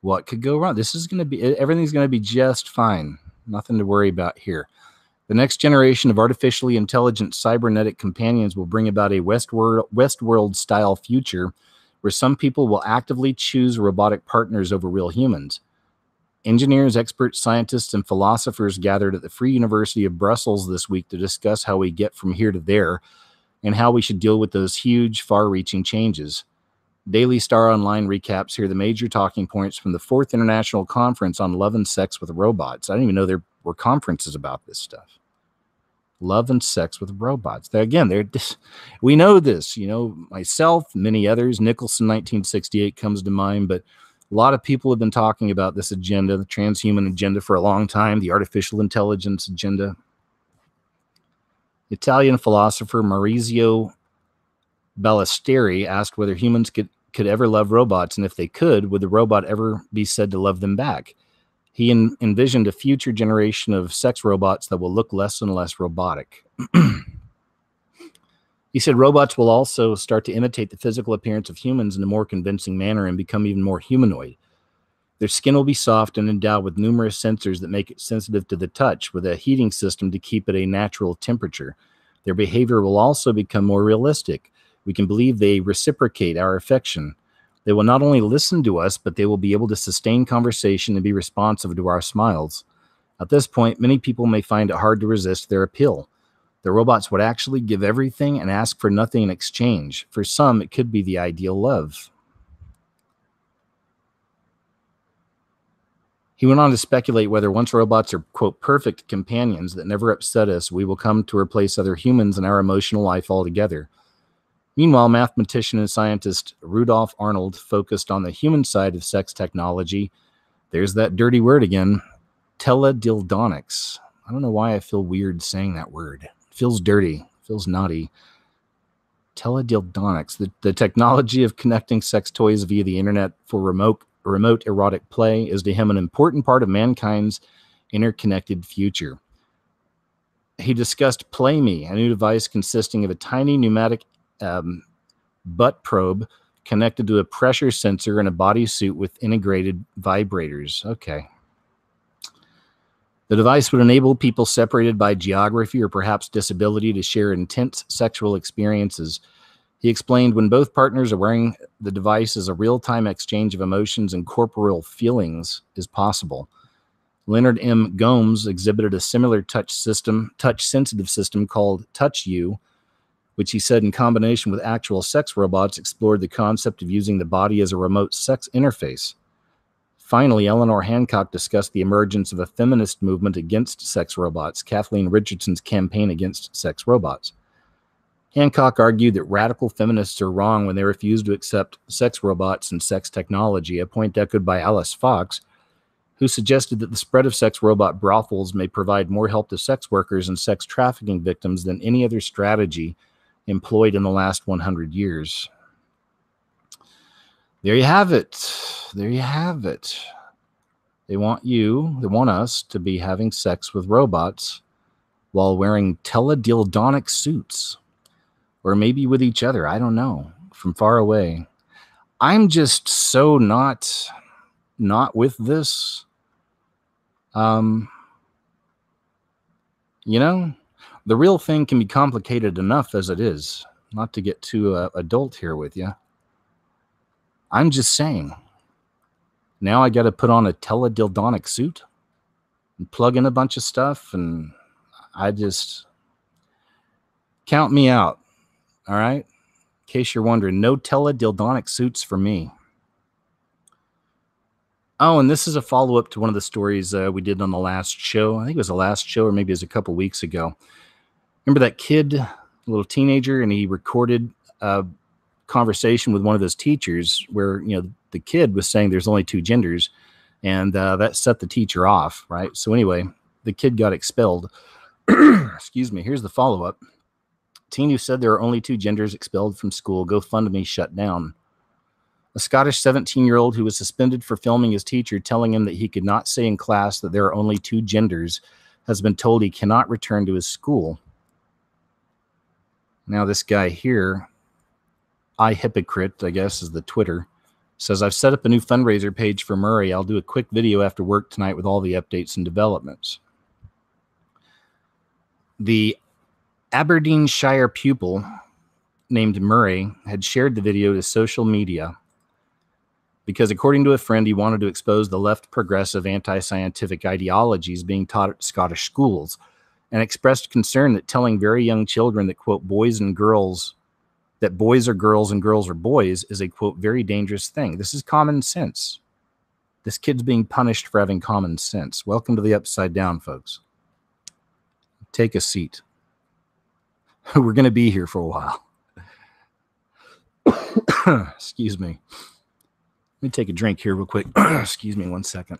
what could go wrong. This is going to be, everything's going to be just fine. Nothing to worry about here. The next generation of artificially intelligent cybernetic companions will bring about a Westworld-style future where some people will actively choose robotic partners over real humans. Engineers, experts, scientists, and philosophers gathered at the Free University of Brussels this week to discuss how we get from here to there and how we should deal with those huge, far-reaching changes. Daily Star Online recaps here the major talking points from the 4th International Conference on Love and Sex with Robots. I didn't even know there were conferences about this stuff. Love and sex with robots. We know this, you know, myself, many others. Nicholson, 1968 comes to mind, but a lot of people have been talking about this agenda, the transhuman agenda, for a long time, the artificial intelligence agenda. Italian philosopher Maurizio Ballesteri asked whether humans could ever love robots, and if they could, would the robot ever be said to love them back? He envisioned a future generation of sex robots that will look less and less robotic. He said robots will also start to imitate the physical appearance of humans in a more convincing manner and become even more humanoid. Their skin will be soft and endowed with numerous sensors that make it sensitive to the touch, with a heating system to keep it a natural temperature. Their behavior will also become more realistic. We can believe they reciprocate our affection. They will not only listen to us, but they will be able to sustain conversation and be responsive to our smiles. At this point, many people may find it hard to resist their appeal. The robots would actually give everything and ask for nothing in exchange. For some, it could be the ideal love. He went on to speculate whether once robots are, quote, perfect companions that never upset us, we will come to replace other humans in our emotional life altogether. Meanwhile, mathematician and scientist Rudolf Arnold focused on the human side of sex technology. There's that dirty word again, teledildonics. I don't know why I feel weird saying that word. It feels dirty, feels naughty. Teledildonics, the technology of connecting sex toys via the internet for remote erotic play, is to him an important part of mankind's interconnected future. He discussed Play Me, a new device consisting of a tiny pneumatic butt probe connected to a pressure sensor and a bodysuit with integrated vibrators. Okay. The device would enable people separated by geography or perhaps disability to share intense sexual experiences. He explained when both partners are wearing the device, as a real-time exchange of emotions and corporeal feelings is possible. Leonard M. Gomes exhibited a similar touch-sensitive system called Touch You, which he said in combination with actual sex robots explored the concept of using the body as a remote sex interface. Finally, Eleanor Hancock discussed the emergence of a feminist movement against sex robots, Kathleen Richardson's campaign against sex robots. Hancock argued that radical feminists are wrong when they refuse to accept sex robots and sex technology, a point echoed by Alice Fox, who suggested that the spread of sex robot brothels may provide more help to sex workers and sex trafficking victims than any other strategy employed in the last 100 years. There you have it. There you have it. They want us to be having sex with robots while wearing teledildonic suits. Or maybe with each other. I don't know. From far away. I'm just so not with this. You know, the real thing can be complicated enough as it is. Not to get too adult here with you. I'm just saying. Now I got to put on a teledildonic suit and plug in a bunch of stuff, and I just count me out. All right? In case you're wondering, no teledildonic suits for me. Oh, and this is a follow-up to one of the stories we did on the last show. I think it was the last show, or maybe it was a couple weeks ago. Remember that kid, a little teenager, and he recorded a conversation with one of his teachers where, you know, the kid was saying there's only two genders, and that set the teacher off, right? So anyway, the kid got expelled. Excuse me. Here's the follow-up. Teen who said there are only two genders expelled from school. GoFundMe shut down. A Scottish 17-year-old who was suspended for filming his teacher telling him that he could not say in class that there are only two genders has been told he cannot return to his school. Now this guy here, I Hypocrite, I guess is the Twitter, says, I've set up a new fundraiser page for Murray. I'll do a quick video after work tonight with all the updates and developments. The Aberdeenshire pupil named Murray had shared the video to social media because, according to a friend, he wanted to expose the left progressive anti-scientific ideologies being taught at Scottish schools, and expressed concern that telling very young children that, quote, boys are girls and girls are boys is a, quote, very dangerous thing. This is common sense. This kid's being punished for having common sense. Welcome to the Upside Down, folks. Take a seat. We're going to be here for a while. Excuse me. Let me take a drink here real quick. Excuse me 1 second.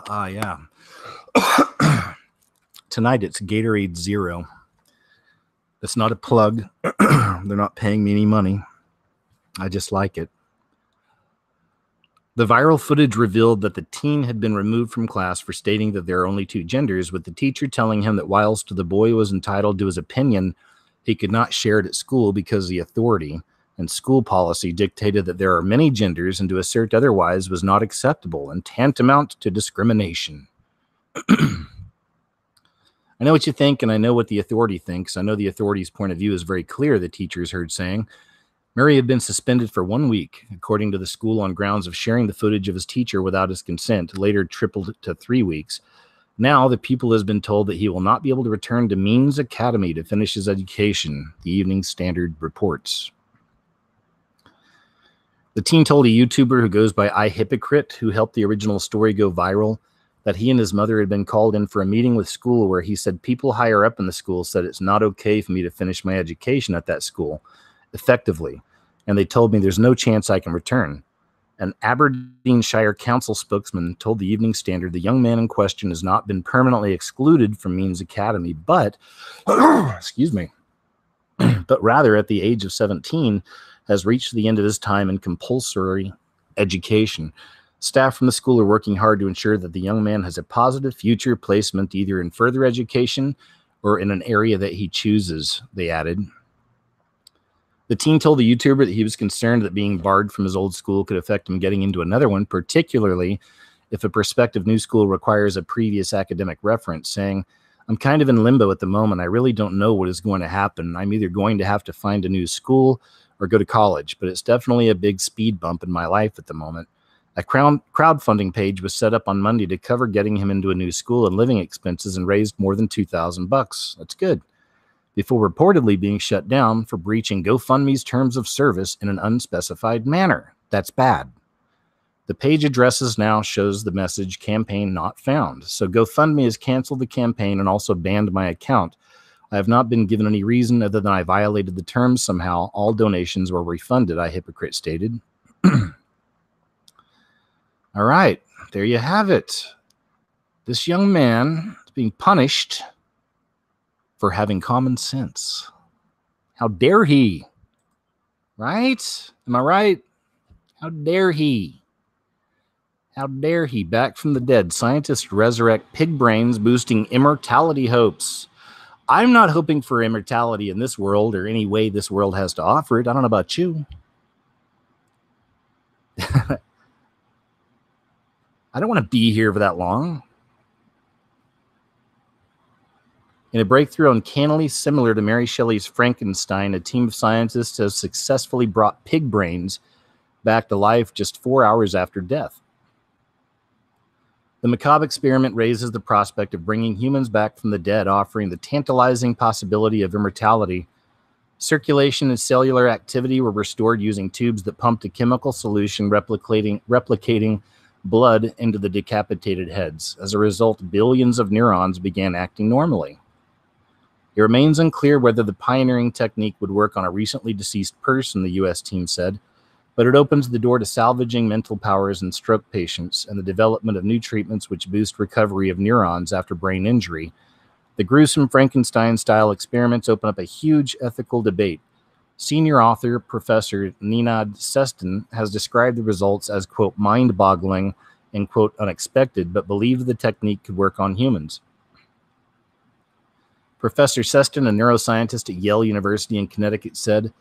Yeah. Tonight it's Gatorade Zero. That's not a plug. They're not paying me any money. I just like it. The viral footage revealed that the teen had been removed from class for stating that there are only two genders, with the teacher telling him that whilst the boy was entitled to his opinion, he could not share it at school because the authority and school policy dictated that there are many genders, and to assert otherwise was not acceptable and tantamount to discrimination. I know what you think, and I know what the authority thinks. I know the authority's point of view is very clear, the teachers heard saying. Murray had been suspended for 1 week, according to the school, on grounds of sharing the footage of his teacher without his consent, later tripled to 3 weeks. Now, the pupil has been told that he will not be able to return to Means Academy to finish his education, the Evening Standard reports. The teen told a YouTuber who goes by I Hypocrite, who helped the original story go viral, that he and his mother had been called in for a meeting with school where he said people higher up in the school said it's not okay for me to finish my education at that school effectively, and they told me there's no chance I can return. An Aberdeenshire council spokesman told the Evening Standard the young man in question has not been permanently excluded from Means Academy, but, excuse me, but rather at the age of 17 has reached the end of his time in compulsory education. Staff from the school are working hard to ensure that the young man has a positive future placement either in further education or in an area that he chooses, they added. The teen told the YouTuber that he was concerned that being barred from his old school could affect him getting into another one, particularly if a prospective new school requires a previous academic reference, saying, I'm kind of in limbo at the moment. I really don't know what is going to happen. I'm either going to have to find a new school or go to college, but it's definitely a big speed bump in my life at the moment. A crowdfunding page was set up on Monday to cover getting him into a new school and living expenses and raised more than $2,000. That's good. Before reportedly being shut down for breaching GoFundMe's terms of service in an unspecified manner. That's bad. The page addresses now shows the message campaign not found. So GoFundMe has canceled the campaign and also banned my account. I have not been given any reason other than I violated the terms somehow. All donations were refunded, I Hypocrite stated. All right, there you have it. This young man is being punished for having common sense. How dare he? Right? Am I right? How dare he? How dare he? Back from the dead. Scientists resurrect pig brains, boosting immortality hopes. I'm not hoping for immortality in this world or any way this world has to offer it. I don't know about you. I don't want to be here for that long. In a breakthrough uncannily similar to Mary Shelley's Frankenstein, a team of scientists has successfully brought pig brains back to life just 4 hours after death. The macabre experiment raises the prospect of bringing humans back from the dead, offering the tantalizing possibility of immortality. Circulation and cellular activity were restored using tubes that pumped a chemical solution replicating blood into the decapitated heads. As a result, billions of neurons began acting normally. It remains unclear whether the pioneering technique would work on a recently deceased person, the U.S. team said, but it opens the door to salvaging mental powers in stroke patients and the development of new treatments which boost recovery of neurons after brain injury. The gruesome Frankenstein-style experiments open up a huge ethical debate. Senior author Professor Ninad Seston has described the results as, quote, mind-boggling and, quote, unexpected, but believed the technique could work on humans. Professor Seston, a neuroscientist at Yale University in Connecticut, said,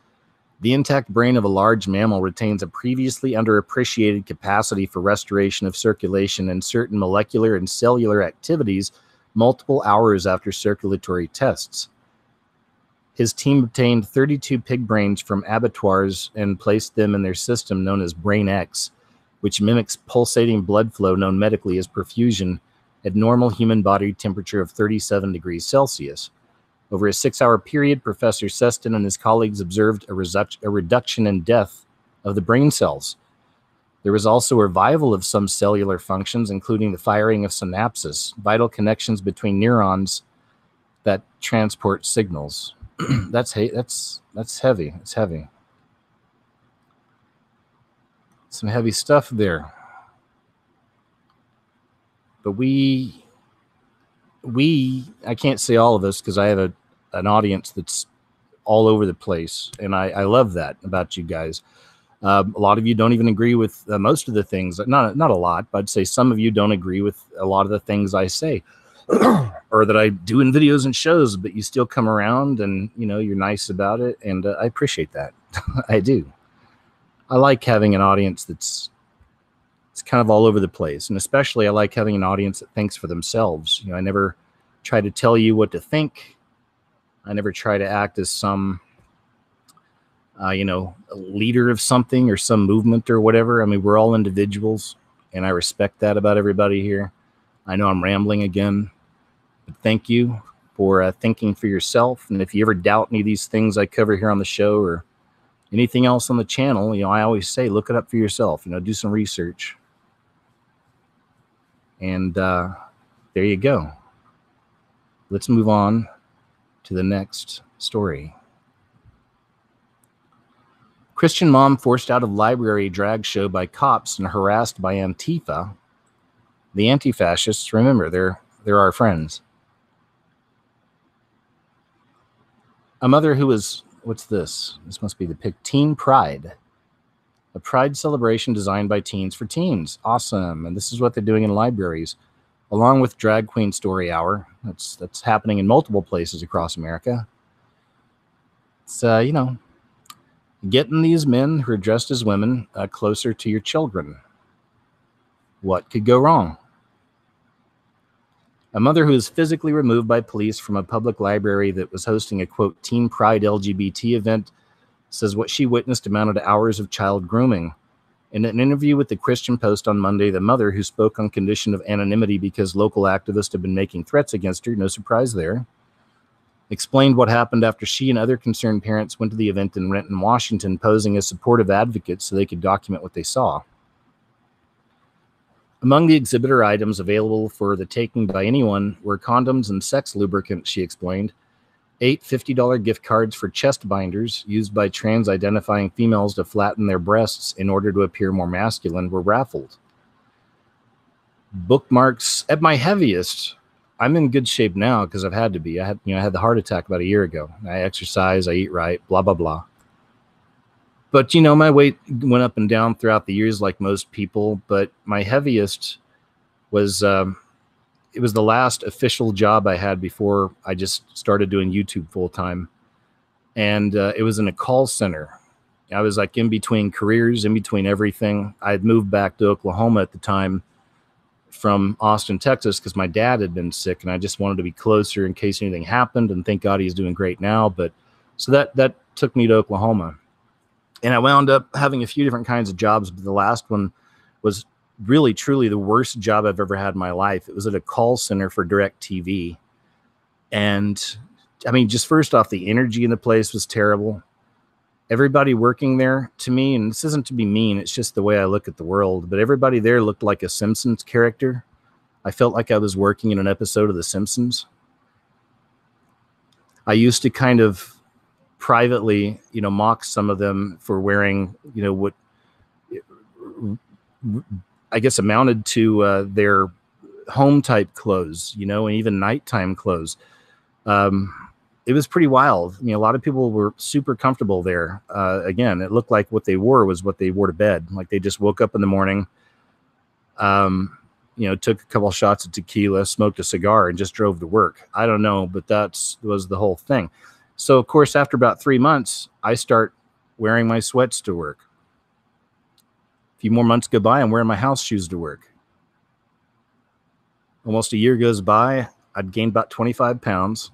the intact brain of a large mammal retains a previously underappreciated capacity for restoration of circulation and certain molecular and cellular activities multiple hours after circulatory tests. His team obtained 32 pig brains from abattoirs and placed them in their system known as Brain X, which mimics pulsating blood flow known medically as perfusion at normal human body temperature of 37 degrees Celsius. Over a 6-hour period, Professor Seston and his colleagues observed a reduction in death of the brain cells. There was also a revival of some cellular functions, including the firing of synapses, vital connections between neurons that transport signals. That's heavy. It's heavy. Some heavy stuff there. But I can't say all of this because I have an audience that's all over the place, and I love that about you guys. A lot of you don't even agree with most of the things. Not a lot, but I'd say some of you don't agree with a lot of the things I say or that I do in videos and shows, but you still come around and, you know, you're nice about it, and I appreciate that. I do. I like having an audience it's kind of all over the place, and especially I like having an audience that thinks for themselves. You know, I never try to tell you what to think. I never try to act as some, you know, a leader of something or some movement or whatever. I mean, we're all individuals, and I respect that about everybody here. I know I'm rambling again, but thank you for thinking for yourself. And if you ever doubt any of these things I cover here on the show or anything else on the channel, you know, I always say, look it up for yourself, you know, do some research. And there you go. Let's move on to the next story. Christian mom forced out of library drag show by cops and harassed by Antifa. The anti-fascists, remember, they're our friends. A mother who was, what's this? This must be the pic. Teen Pride. A pride celebration designed by teens for teens. Awesome. And this is what they're doing in libraries, along with Drag Queen Story Hour. That's happening in multiple places across America. It's, you know, getting these men who are dressed as women closer to your children. What could go wrong? A mother who was physically removed by police from a public library that was hosting a, quote, Teen Pride LGBT event says what she witnessed amounted to hours of child grooming. In an interview with the Christian Post on Monday, the mother, who spoke on condition of anonymity because local activists have been making threats against her, no surprise there, explained what happened after she and other concerned parents went to the event in Renton, Washington, posing as supportive advocates so they could document what they saw. Among the exhibitor items available for the taking by anyone were condoms and sex lubricants, she explained. 8 $50 gift cards for chest binders used by trans-identifying females to flatten their breasts in order to appear more masculine were raffled. Bookmarks. At my heaviest, I'm in good shape now because I've had to be. I had the heart attack about a year ago. I exercise, I eat right, blah, blah, blah. But, you know, my weight went up and down throughout the years like most people, but my heaviest was, it was the last official job I had before I just started doing YouTube full time. And it was in a call center. I was like in between careers, in between everything. I had moved back to Oklahoma at the time from Austin, Texas, because my dad had been sick and I just wanted to be closer in case anything happened. And thank God he's doing great now. But so that took me to Oklahoma. And I wound up having a few different kinds of jobs, but the last one was really, truly the worst job I've ever had in my life. It was at a call center for DirecTV. And I mean, just first off, the energy in the place was terrible. Everybody working there, to me, and this isn't to be mean, it's just the way I look at the world, but everybody there looked like a Simpsons character. I felt like I was working in an episode of The Simpsons. I used to kind of privately, you know, mock some of them for wearing, you know, what I guess amounted to their home type clothes, you know, and even nighttime clothes. it was pretty wild. I mean, a lot of people were super comfortable there. Again, it looked like what they wore was what they wore to bed. Like they just woke up in the morning, took a couple shots of tequila, smoked a cigar, and just drove to work. I don't know, but was the whole thing. So, of course, after about 3 months, I start wearing my sweats to work. A few more months go by, I'm wearing my house shoes to work. Almost a year goes by, I'd gained about 25 pounds.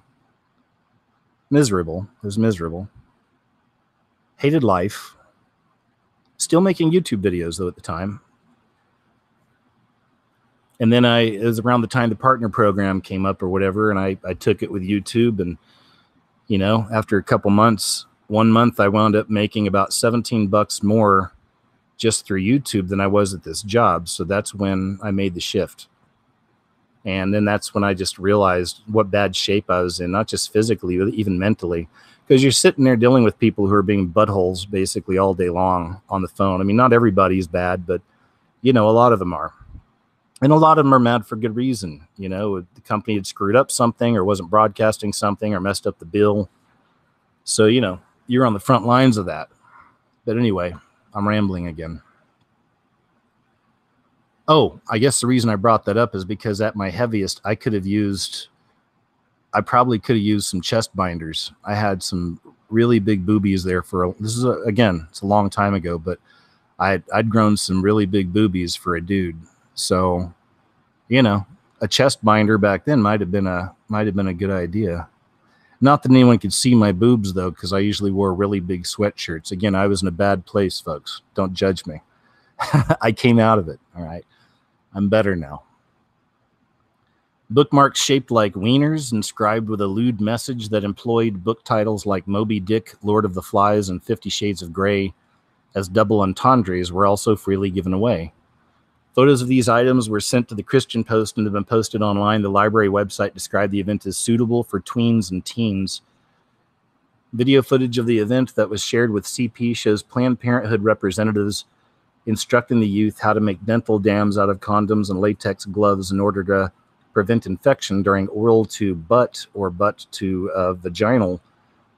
Miserable. It was miserable. Hated life. Still making YouTube videos, though, at the time. And then it was around the time the partner program came up or whatever, and I took it with YouTube. And, after a couple months, 1 month, I wound up making about $17 more just through YouTube than I was at this job. So that's when I made the shift. And then that's when I just realized what bad shape I was in, not just physically, but even mentally. Because you're sitting there dealing with people who are being buttholes basically all day long on the phone. I mean, not everybody's bad, but, a lot of them are. And a lot of them are mad for good reason. The company had screwed up something or wasn't broadcasting something or messed up the bill. So, you're on the front lines of that. But anyway, I'm rambling again. Oh, I guess the reason I brought that up is because at my heaviest, I probably could have used some chest binders. I had some really big boobies there it's a long time ago, but I'd grown some really big boobies for a dude. So, a chest binder back then might have been a good idea. Not that anyone could see my boobs though, because I usually wore really big sweatshirts. Again, I was in a bad place, folks. Don't judge me. I came out of it. All right. I'm better now. Bookmarks shaped like wieners, inscribed with a lewd message that employed book titles like Moby Dick, Lord of the Flies, and 50 Shades of Grey as double entendres were also freely given away. Photos of these items were sent to the Christian Post and have been posted online. The library website described the event as suitable for tweens and teens. Video footage of the event that was shared with CP shows Planned Parenthood representatives instructing the youth how to make dental dams out of condoms and latex gloves in order to prevent infection during oral to butt or butt to vaginal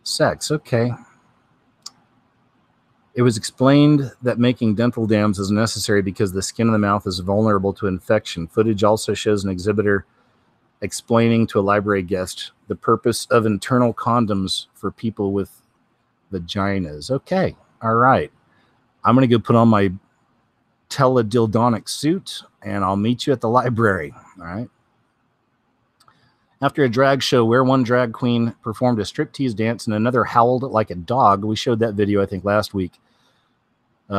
sex. Okay. It was explained that making dental dams is necessary because the skin of the mouth is vulnerable to infection. Footage also shows an exhibitor explaining to a library guest the purpose of internal condoms for people with vaginas. Okay. All right. I'm going to go put on my teledildonic suit and I'll meet you at the library. All right. After a drag show where one drag queen performed a striptease dance and another howled like a dog, we showed that video, I think, last week,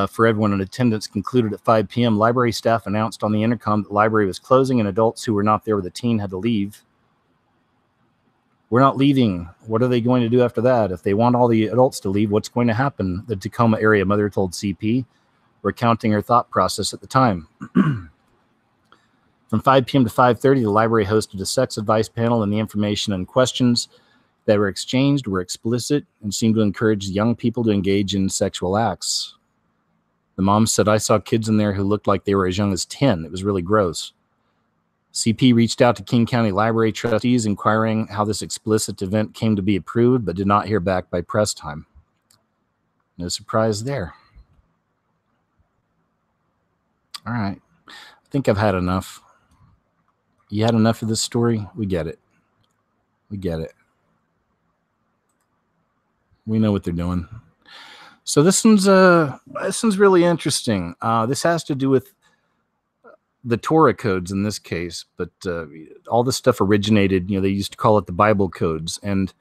for everyone in attendance, concluded at 5 p.m. Library staff announced on the intercom that the library was closing and adults who were not there with a teen had to leave. We're not leaving. What are they going to do after that? If they want all the adults to leave, what's going to happen? The Tacoma area mother told CP, recounting her thought process at the time. From 5 p.m. to 5:30, the library hosted a sex advice panel, and the information and questions that were exchanged were explicit and seemed to encourage young people to engage in sexual acts. The mom said, "I saw kids in there who looked like they were as young as 10. It was really gross." CP reached out to King County Library trustees inquiring how this explicit event came to be approved, but did not hear back by press time. No surprise there. All right. I think I've had enough. You had enough of this story? We get it. We get it. We know what they're doing. So this one's really interesting. This has to do with the Torah codes in this case, but all this stuff originated, they used to call it the Bible codes. And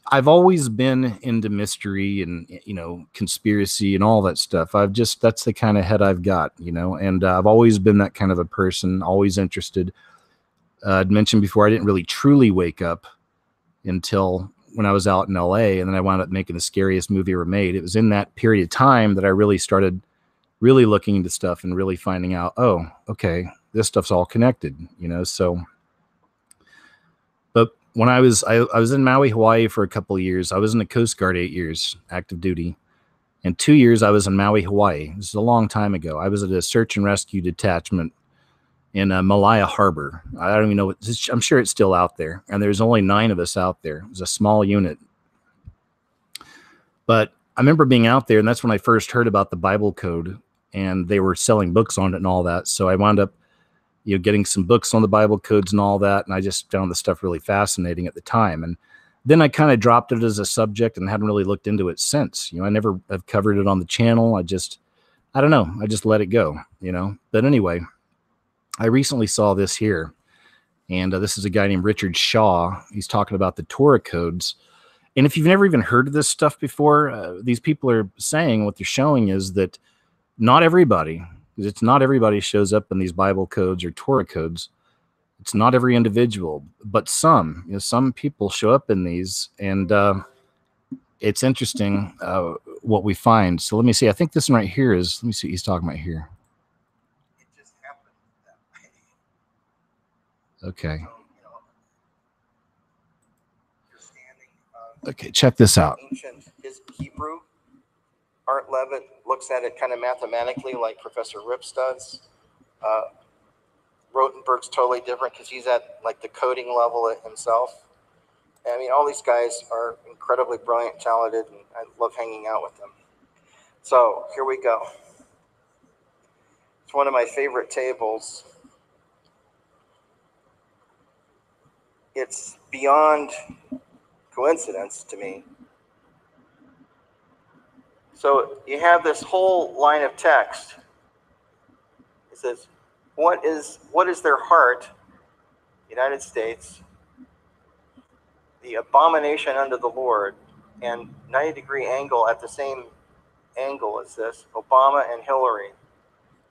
I've always been into mystery and, conspiracy and all that stuff. That's the kind of head I've got, and I've always been that kind of a person, always interested. I'd mentioned before, I didn't really truly wake up until when I was out in LA, and then I wound up making the scariest movie ever made. It was in that period of time that I really started really looking into stuff and really finding out, oh, okay, this stuff's all connected, so. But when I was in Maui, Hawaii for a couple of years. I was in the Coast Guard 8 years, active duty. And 2 years I was in Maui, Hawaii. This is a long time ago. I was at a search and rescue detachment in Malaya Harbor. I don't even know. I'm sure it's still out there. And there's only 9 of us out there. It was a small unit. But I remember being out there, and that's when I first heard about the Bible code, and they were selling books on it and all that. So I wound up, getting some books on the Bible codes and all that. And I just found the stuff really fascinating at the time. And then I kind of dropped it as a subject and hadn't really looked into it since. I never have covered it on the channel. I don't know. I just let it go, But anyway, I recently saw this here. And this is a guy named Richard Shaw. He's talking about the Torah codes. And if you've never even heard of this stuff before, these people are saying what they're showing is that not everybody, because it's not everybody shows up in these Bible codes or Torah codes. It's not every individual, but some. Some people show up in these, and it's interesting what we find. So let me see. I think this one right here is. Let me see what he's talking about here. It just happened that way. Okay. Okay, check this out. Ancient Hebrew. Art Levitt looks at it kind of mathematically, like Professor Rips does. Rotenberg's totally different because he's at like the coding level himself. I mean, all these guys are incredibly brilliant, talented, and I love hanging out with them. So here we go. It's one of my favorite tables. It's beyond coincidence to me. So you have this whole line of text. It says, what is their heart? United States, the abomination unto the Lord, and 90-degree angle at the same angle as this, Obama and Hillary.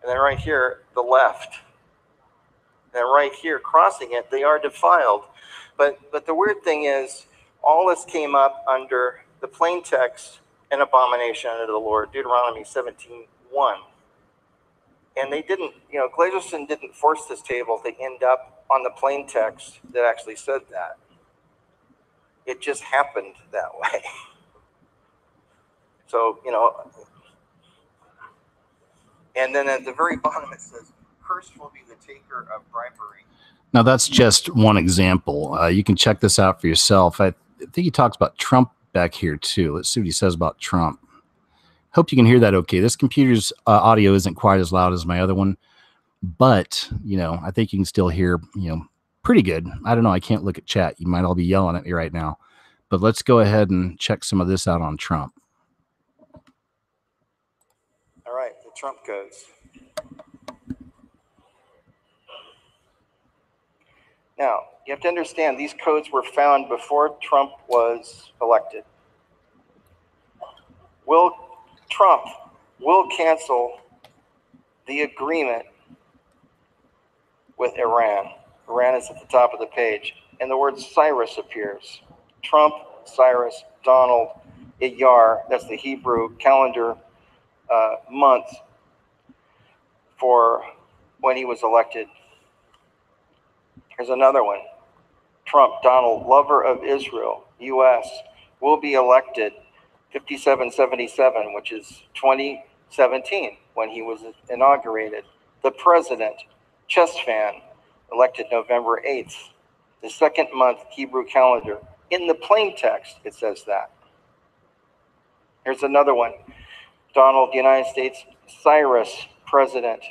And then right here, the left. And right here, crossing it, they are defiled. But the weird thing is, all this came up under the plain text, an abomination unto the Lord, Deuteronomy 17:1. And they didn't, Glazerson didn't force this table to end up on the plain text that actually said that. It just happened that way. So, and then at the very bottom it says, cursed will be the taker of bribery. Now that's just one example. You can check this out for yourself. I think he talks about Trump back here too. Let's see what he says about Trump. Hope you can hear that okay. This computer's audio isn't quite as loud as my other one, but, I think you can still hear, pretty good. I don't know. I can't look at chat. You might all be yelling at me right now, but let's go ahead and check some of this out on Trump. All right, the Trump codes. Now, you have to understand these codes were found before Trump was elected. Trump will cancel the agreement with Iran. Iran is at the top of the page. And the word Cyrus appears. Trump, Cyrus, Donald, Iyar, that's the Hebrew calendar month for when he was elected. Here's another one. Trump, Donald, lover of Israel, U.S., will be elected 5777, which is 2017, when he was inaugurated. The president, chess fan, elected November 8th, the second month Hebrew calendar. In the plain text, it says that. Here's another one. Donald, United States, Cyrus, president,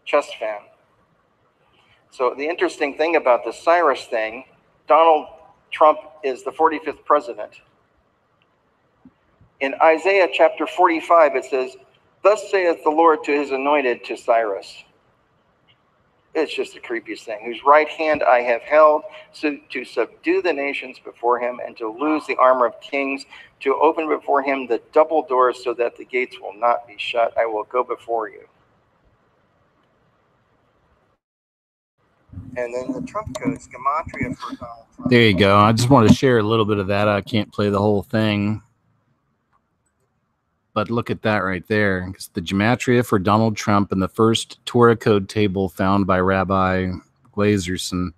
chess fan. So the interesting thing about the Cyrus thing, Donald Trump is the 45th president. In Isaiah chapter 45, it says, thus saith the Lord to his anointed, to Cyrus. It's just the creepiest thing. Whose right hand I have held, so to subdue the nations before him, and to loose the armor of kings, to open before him the double doors, so that the gates will not be shut. I will go before you. And then the Trump codes, gematria for Donald Trump. There you go. I just wanted to share a little bit of that. I can't play the whole thing. But look at that right there. It's the gematria for Donald Trump and the first Torah code table found by Rabbi Glazerson.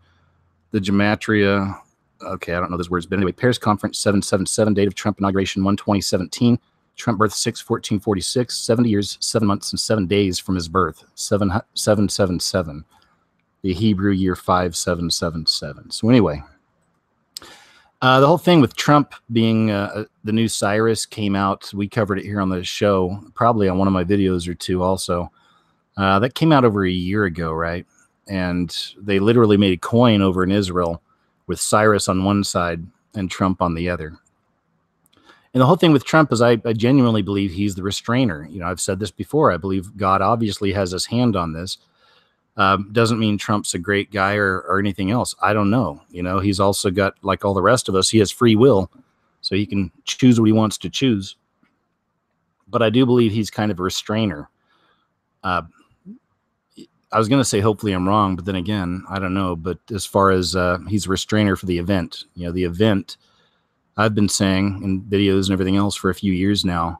The gematria, okay, I don't know those words, but anyway, Paris Conference 777, date of Trump inauguration 1/2017. Trump birth 6/14/46, 70 years, 7 months, and 7 days from his birth, 777. The Hebrew year 5777. So anyway, the whole thing with Trump being the new Cyrus came out. We covered it here on the show, probably on one of my videos or two also. That came out over a year ago, right? And they literally made a coin over in Israel with Cyrus on one side and Trump on the other. And the whole thing with Trump is I genuinely believe he's the restrainer. You know, I've said this before. I believe God obviously has his hand on this. Doesn't mean Trump's a great guy or anything else. I don't know. You know, he's also got, like all the rest of us, he has free will. So he can choose what he wants to choose. But I do believe he's kind of a restrainer. I was going to say, hopefully I'm wrong, but then again, I don't know. But as far as he's a restrainer for the event, you know, the event, I've been saying in videos and everything else for a few years now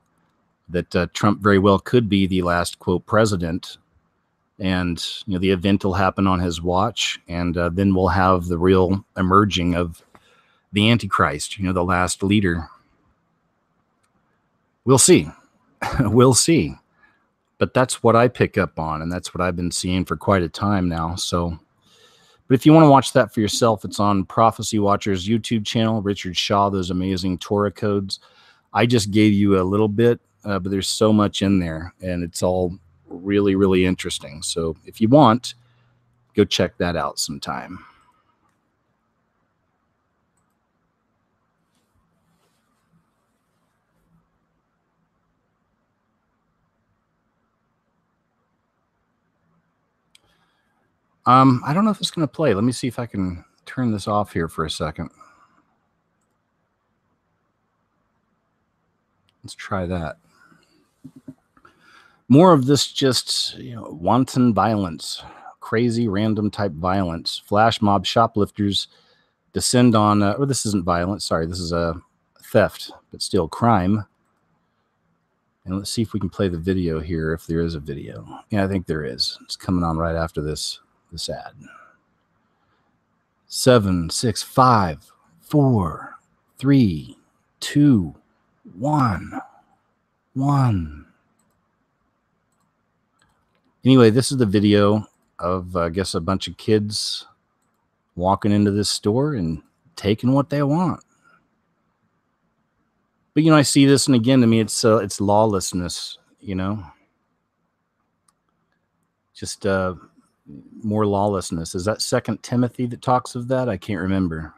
that Trump very well could be the last, quote, president. And, you know, the event will happen on his watch. And then we'll have the real emerging of the Antichrist, you know, the last leader. We'll see. We'll see. But that's what I pick up on. And that's what I've been seeing for quite a time now. So, but if you want to watch that for yourself, it's on Prophecy Watcher's YouTube channel, Richard Shaw, those amazing Torah codes. I just gave you a little bit, but there's so much in there, and it's all really, really interesting. So if you want, go check that out sometime. I don't know if it's going to play. Let me see if I can turn this off here for a second. Let's try that. More of this just, you know, wanton violence, crazy random type violence. Flash mob shoplifters descend on, oh, this isn't violence. Sorry, this is a theft, but still crime. And let's see if we can play the video here, if there is a video. Yeah, I think there is. It's coming on right after this ad. 7, 6, 5, 4, 3, 2, 1. Anyway, this is the video of, I guess, a bunch of kids walking into this store and taking what they want. But, you know, I see this, and again, to me, it's lawlessness, you know. Just more lawlessness. Is that 2 Timothy that talks of that? I can't remember.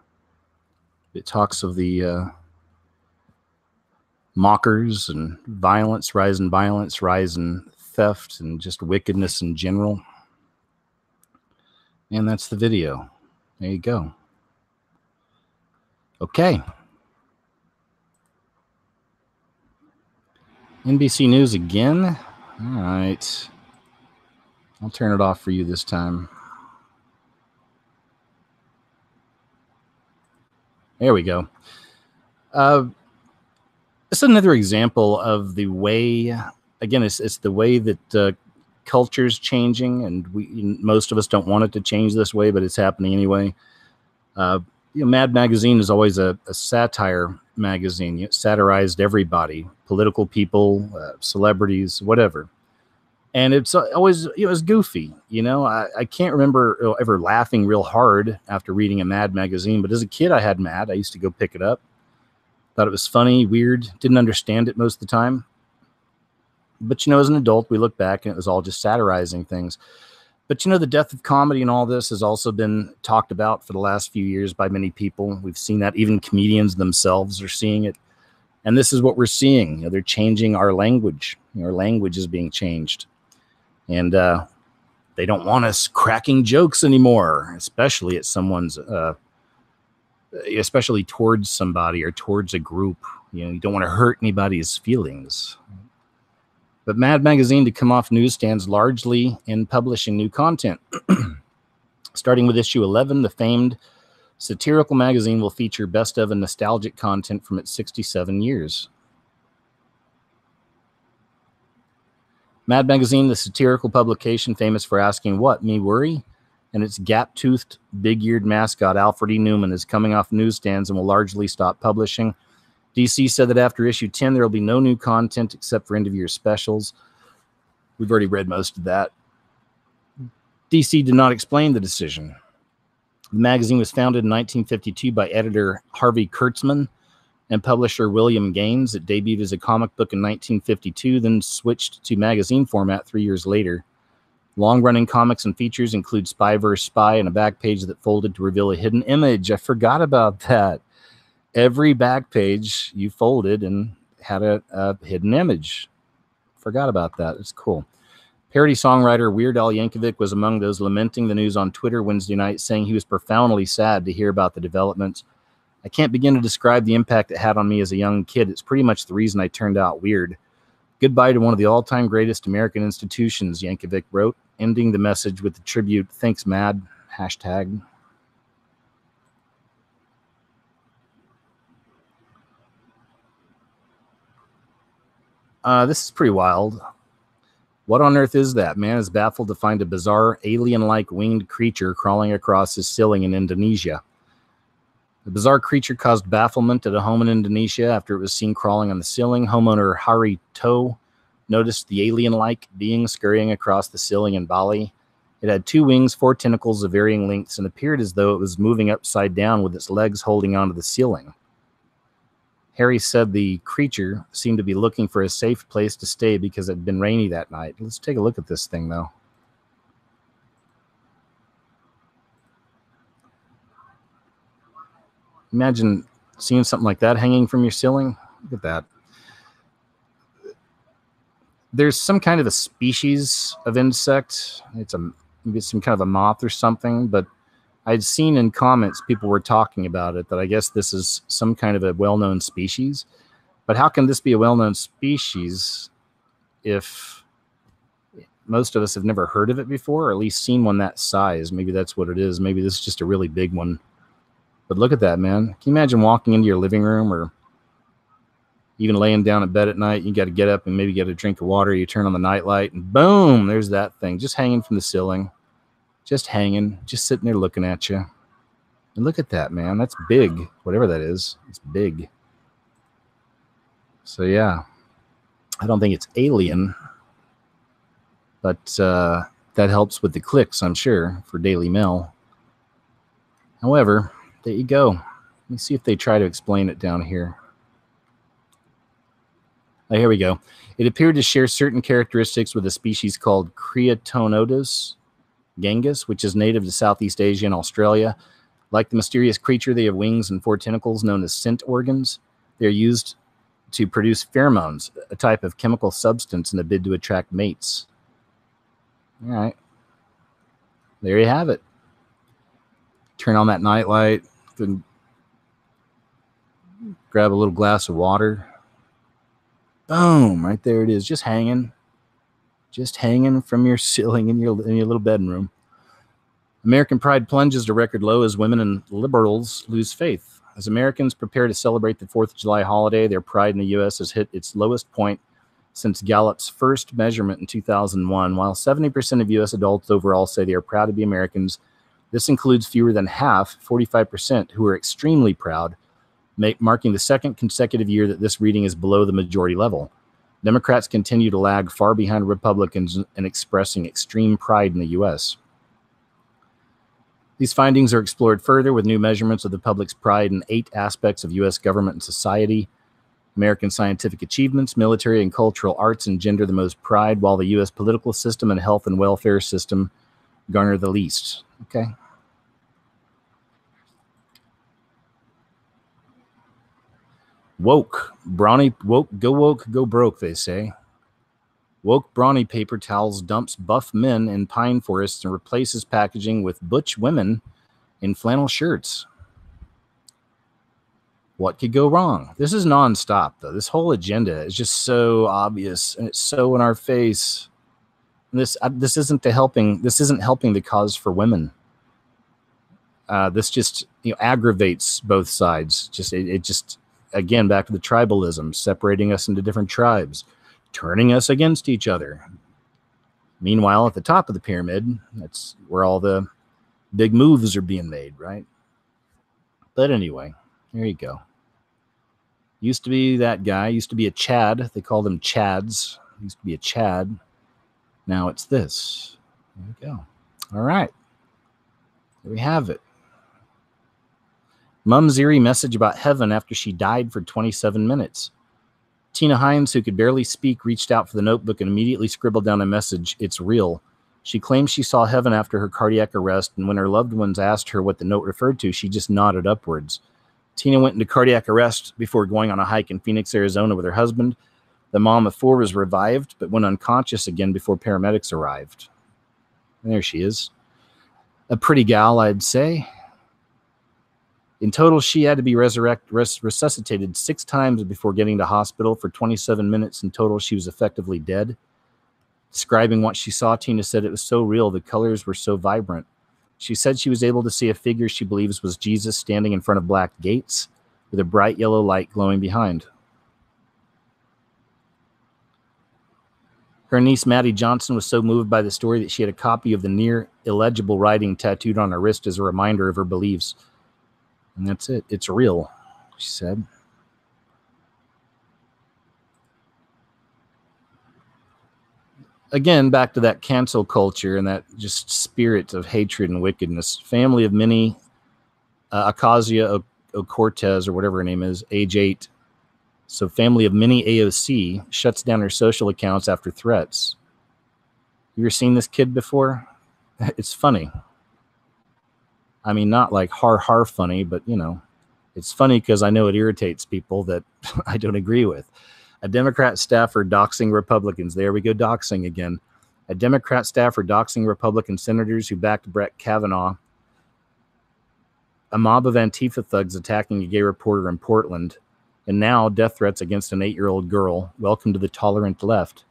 It talks of the mockers and violence, rise in theft, and just wickedness in general. And that's the video. There you go. Okay. NBC News again. All right. I'll turn it off for you this time. There we go. It's another example of the way, again, it's the way that culture's changing, and most of us don't want it to change this way, but it's happening anyway. You know, Mad Magazine is always a satire magazine. It satirized everybody, political people, celebrities, whatever. And it's always, it was goofy. You know, I can't remember ever laughing real hard after reading a Mad magazine, but as a kid, I had Mad. I used to go pick it up. Thought it was funny, weird, didn't understand it most of the time. But, you know, as an adult, we look back and it was all just satirizing things. But, you know, the death of comedy and all this has also been talked about for the last few years by many people. We've seen that. Even comedians themselves are seeing it. And this is what we're seeing. You know, they're changing our language. You know, our language is being changed. And they don't want us cracking jokes anymore, especially at someone's, especially towards somebody or towards a group. You know, you don't want to hurt anybody's feelings. But Mad Magazine to come off newsstands largely in publishing new content. Starting with issue 11, the famed satirical magazine will feature best of and nostalgic content from its 67 years. Mad Magazine, the satirical publication famous for asking, "What, me worry?" and its gap-toothed, big-eared mascot Alfred E. Newman is coming off newsstands and will largely stop publishing. DC said that after issue 10, there will be no new content except for end-of-year specials. We've already read most of that. DC did not explain the decision. The magazine was founded in 1952 by editor Harvey Kurtzman and publisher William Gaines. It debuted as a comic book in 1952, then switched to magazine format 3 years later. Long-running comics and features include Spy vs. Spy and a back page that folded to reveal a hidden image. I forgot about that. Every back page you folded and had a hidden image. Forgot about that. It's cool. Parody songwriter Weird Al Yankovic was among those lamenting the news on Twitter Wednesday night, saying he was profoundly sad to hear about the developments. I can't begin to describe the impact it had on me as a young kid. It's pretty much the reason I turned out weird. Goodbye to one of the all-time greatest American institutions, Yankovic wrote, ending the message with the tribute, "Thanks, Mad." Hashtag. This is pretty wild. What on earth is that? Man is baffled to find a bizarre alien-like winged creature crawling across his ceiling in Indonesia. The bizarre creature caused bafflement at a home in Indonesia after it was seen crawling on the ceiling. Homeowner Hari To noticed the alien-like being scurrying across the ceiling in Bali. It had 2 wings, 4 tentacles of varying lengths, and appeared as though it was moving upside down with its legs holding onto the ceiling. Harry said the creature seemed to be looking for a safe place to stay because it had been rainy that night. Let's take a look at this thing, though. Imagine seeing something like that hanging from your ceiling. Look at that. There's some kind of a species of insect. Maybe it's some kind of a moth or something, but I'd seen in comments people were talking about it, that I guess this is some kind of a well-known species. But how can this be a well-known species if most of us have never heard of it before, or at least seen one that size? Maybe that's what it is. Maybe this is just a really big one. But look at that, man. Can you imagine walking into your living room or even laying down in bed at night? You got to get up and maybe get a drink of water. You turn on the nightlight and boom, there's that thing just hanging from the ceiling. Just hanging, just sitting there looking at you. And look at that, man. That's big. Whatever that is, it's big. So, yeah. I don't think it's alien. But that helps with the clicks, I'm sure, for Daily Mail. However, there you go. Let me see if they try to explain it down here. Oh, here we go. It appeared to share certain characteristics with a species called Creatonodus Genghis, which is native to Southeast Asia and Australia. Like the mysterious creature, they have wings and 4 tentacles known as scent organs. They're used to produce pheromones, a type of chemical substance in a bid to attract mates. All right. There you have it. Turn on that nightlight. Grab a little glass of water. Boom, right there it is, just hanging from your ceiling in your little bedroom. American pride plunges to record low as women and liberals lose faith. As Americans prepare to celebrate the 4th of July holiday, their pride in the U.S. has hit its lowest point since Gallup's first measurement in 2001. While 70% of U.S. adults overall say they are proud to be Americans, this includes fewer than half, 45%, who are extremely proud, marking the 2nd consecutive year that this reading is below the majority level. Democrats continue to lag far behind Republicans in expressing extreme pride in the U.S. These findings are explored further with new measurements of the public's pride in 8 aspects of U.S. government and society. American scientific achievements, military and cultural arts engender the most pride, while the U.S. political system and health and welfare system garner the least. Okay. Woke, go broke, they say. Woke brawny paper towels dumps buff men in pine forests and replaces packaging with butch women in flannel shirts. What could go wrong? This is nonstop, though. This whole agenda is just so obvious, and it's so in our face. And this isn't helping the cause for women. This just aggravates both sides. It just again, back to the tribalism, separating us into different tribes, turning us against each other. Meanwhile, at the top of the pyramid, that's where all the big moves are being made, right? But anyway, there you go. Used to be that guy. Used to be a Chad. They called him Chads. Used to be a Chad. Now it's this. There we go. All right. There we have it. Mom's eerie message about heaven after she died for 27 minutes. Tina Hines, who could barely speak, reached out for the notebook and immediately scribbled down a message. It's real. She claims she saw heaven after her cardiac arrest, and when her loved ones asked her what the note referred to, she just nodded upwards. Tina went into cardiac arrest before going on a hike in Phoenix, Arizona with her husband. The mom of 4 was revived, but went unconscious again before paramedics arrived. And there she is. A pretty gal, I'd say. In total, she had to be resuscitated 6 times before getting to hospital. For 27 minutes in total, she was effectively dead. Describing what she saw, Tina said it was so real, the colors were so vibrant. She said she was able to see a figure she believes was Jesus standing in front of black gates with a bright yellow light glowing behind. Her niece, Maddie Johnson, was so moved by the story that she had a copy of the near illegible writing tattooed on her wrist as a reminder of her beliefs. And that's it. It's real, she said. Again, back to that cancel culture and that just spirit of hatred and wickedness. Family of Minnie Ocasio-Cortez, or whatever her name is, age 8. So family of Minnie AOC shuts down her social accounts after threats. You ever seen this kid before? It's funny. I mean, not like har funny, but, you know, it's funny because I know it irritates people that I don't agree with. A Democrat staffer doxing Republicans. There we go, doxing again. A Democrat staffer doxing Republican senators who backed Brett Kavanaugh. A mob of Antifa thugs attacking a gay reporter in Portland. And now death threats against an 8-year-old girl. Welcome to the tolerant left.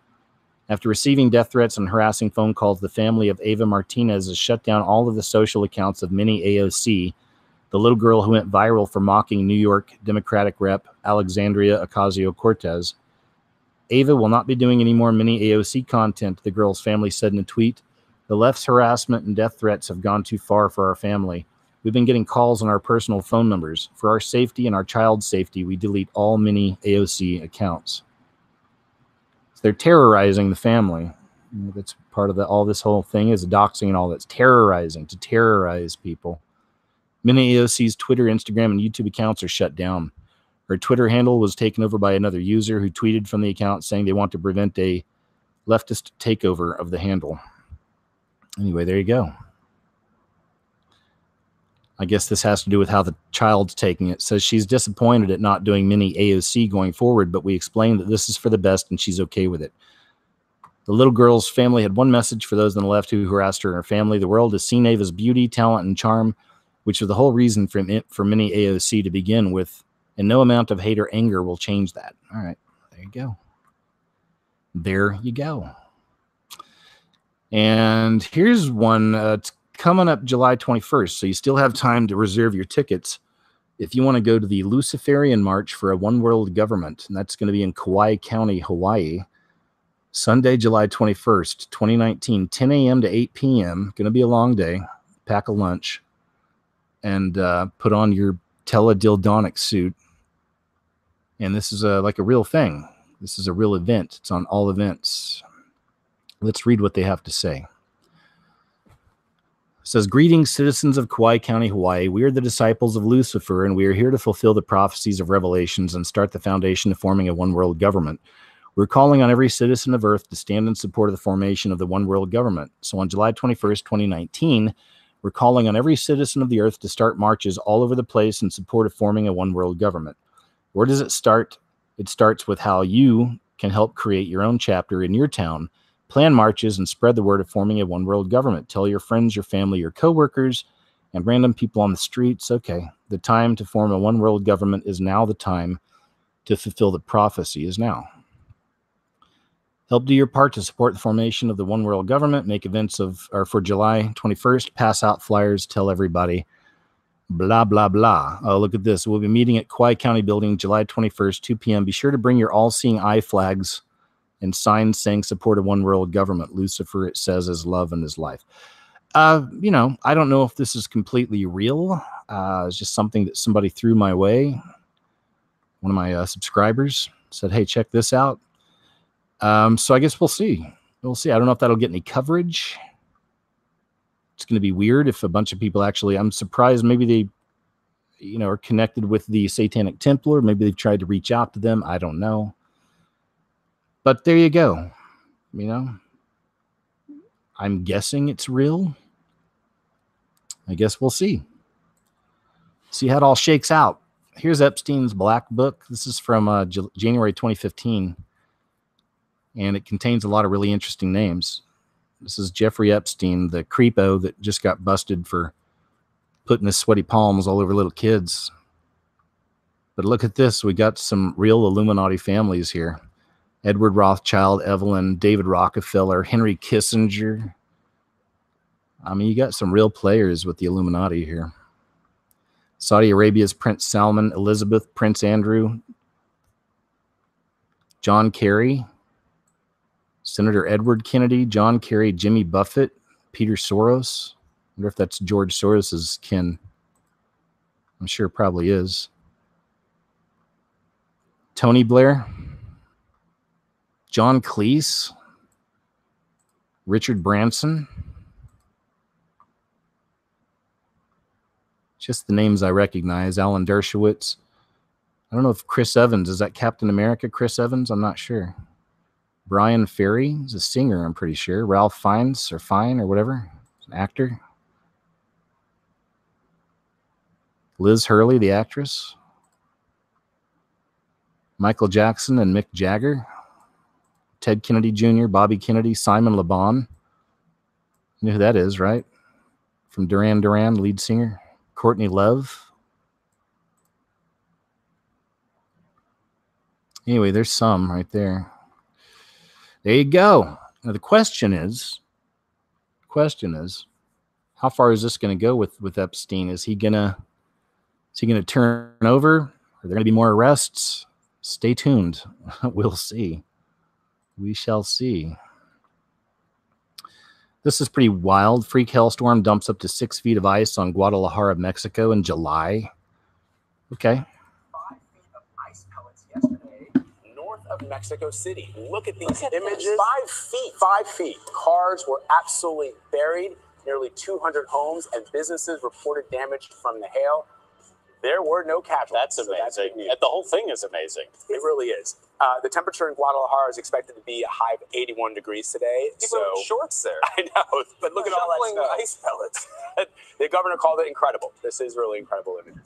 After receiving death threats and harassing phone calls, the family of Ava Martinez has shut down all of the social accounts of Minnie AOC, the little girl who went viral for mocking New York Democratic Rep. Alexandria Ocasio-Cortez. Ava will not be doing any more Minnie AOC content, the girl's family said in a tweet. The left's harassment and death threats have gone too far for our family. We've been getting calls on our personal phone numbers. For our safety and our child's safety, we delete all Minnie AOC accounts. So they're terrorizing the family. That's part of all this whole thing is doxing and all that's terrorizing, to terrorize people. Minnie AOC's Twitter, Instagram, and YouTube accounts are shut down. Her Twitter handle was taken over by another user who tweeted from the account saying they want to prevent a leftist takeover of the handle. Anyway, there you go. I guess this has to do with how the child's taking it. Says she's disappointed at not doing Minnie AOC going forward, but we explained that this is for the best and she's okay with it. The little girl's family had one message for those on the left who harassed her and her family. The world has seen Ava's beauty, talent, and charm, which are the whole reason for Minnie AOC to begin with, and no amount of hate or anger will change that. All right, there you go. There you go. And here's one. It's coming up July 21st, so you still have time to reserve your tickets if you want to go to the Luciferian March for a One World Government, and that's going to be in Kauai County, Hawaii, Sunday, July 21st, 2019, 10 a.m. to 8 p.m. Going to be a long day. Pack a lunch and put on your teledildonic suit. And this is like a real thing. This is a real event. It's on all events. Let's read what they have to say. It says, greetings, citizens of Kauai County, Hawaii. We are the disciples of Lucifer, and we are here to fulfill the prophecies of Revelations and start the foundation of forming a one world government. We're calling on every citizen of Earth to stand in support of the formation of the one world government. So on July 21st, 2019, we're calling on every citizen of the Earth to start marches all over the place in support of forming a one world government. Where does it start? It starts with how you can help create your own chapter in your town. Plan marches and spread the word of forming a one world government. Tell your friends, your family, your coworkers, and random people on the streets. Okay, the time to form a one world government is now. The time to fulfill the prophecy is now. Help do your part to support the formation of the one world government. Make events for July 21st. Pass out flyers. Tell everybody. Blah, blah, blah. Oh, look at this. We'll be meeting at Kauai County Building July 21st, 2 p.m. Be sure to bring your all-seeing eye flags and signs saying support of one world government. Lucifer, it says, is love and is life. You know, I don't know if this is completely real. It's just something that somebody threw my way one of my subscribers said, hey, check this out. So I guess we'll see. We'll see. I don't know if that'll get any coverage. It's going to be weird if a bunch of people actually, I'm surprised maybe they, you know, are connected with the Satanic Templar. Maybe they've tried to reach out to them. I don't know. But there you go. You know, I'm guessing it's real. I guess we'll see. See how it all shakes out. Here's Epstein's Black Book. This is from January 2015. And it contains a lot of really interesting names. This is Jeffrey Epstein, the creepo that just got busted for putting his sweaty palms all over little kids. But look at this. We got some real Illuminati families here. Edward Rothschild, Evelyn, David Rockefeller, Henry Kissinger. I mean, you got some real players with the Illuminati here. Saudi Arabia's Prince Salman, Elizabeth, Prince Andrew, John Kerry, Senator Edward Kennedy, John Kerry, Jimmy Buffett, Peter Soros. I wonder if that's George Soros's kin. I'm sure it probably is. Tony Blair, John Cleese, Richard Branson. Just the names I recognize. Alan Dershowitz. I don't know if Chris Evans, is that Captain America Chris Evans? I'm not sure. Brian Ferry is a singer, I'm pretty sure. Ralph Fiennes, or Fine, or whatever, an actor. Liz Hurley, the actress. Michael Jackson and Mick Jagger. Ted Kennedy Jr., Bobby Kennedy, Simon Le Bon. You know who that is, right? From Duran Duran, lead singer. Courtney Love. Anyway, there's some right there. There you go. Now the question is, how far is this going to go with Epstein? Is he gonna turn over? Are there going to be more arrests? Stay tuned. We'll see. We shall see. This is pretty wild. Freak hailstorm dumps up to 6 feet of ice on Guadalajara, Mexico in July. Okay. 5 feet of ice pellets yesterday north of Mexico City. Look at these images. 5 feet. 5 feet. Cars were absolutely buried. Nearly 200 homes and businesses reported damage from the hail. There were no casualties. That's amazing. So the whole thing is amazing. It really is. The temperature in Guadalajara is expected to be a high of 81 degrees today. People in shorts there. I know, but look at all that snow. Ice pellets. The governor called it incredible. This is really incredible image.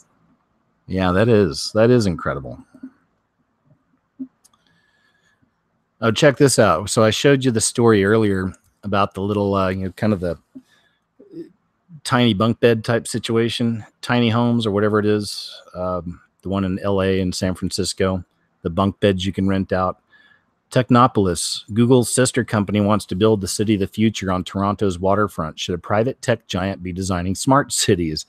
Yeah, that is incredible. Oh, check this out. So I showed you the story earlier about the little, kind of the tiny bunk bed type situation, tiny homes or whatever it is. The one in LA and San Francisco, the bunk beds you can rent out. Technopolis, Google's sister company, wants to build the city of the future on Toronto's waterfront. Should a private tech giant be designing smart cities?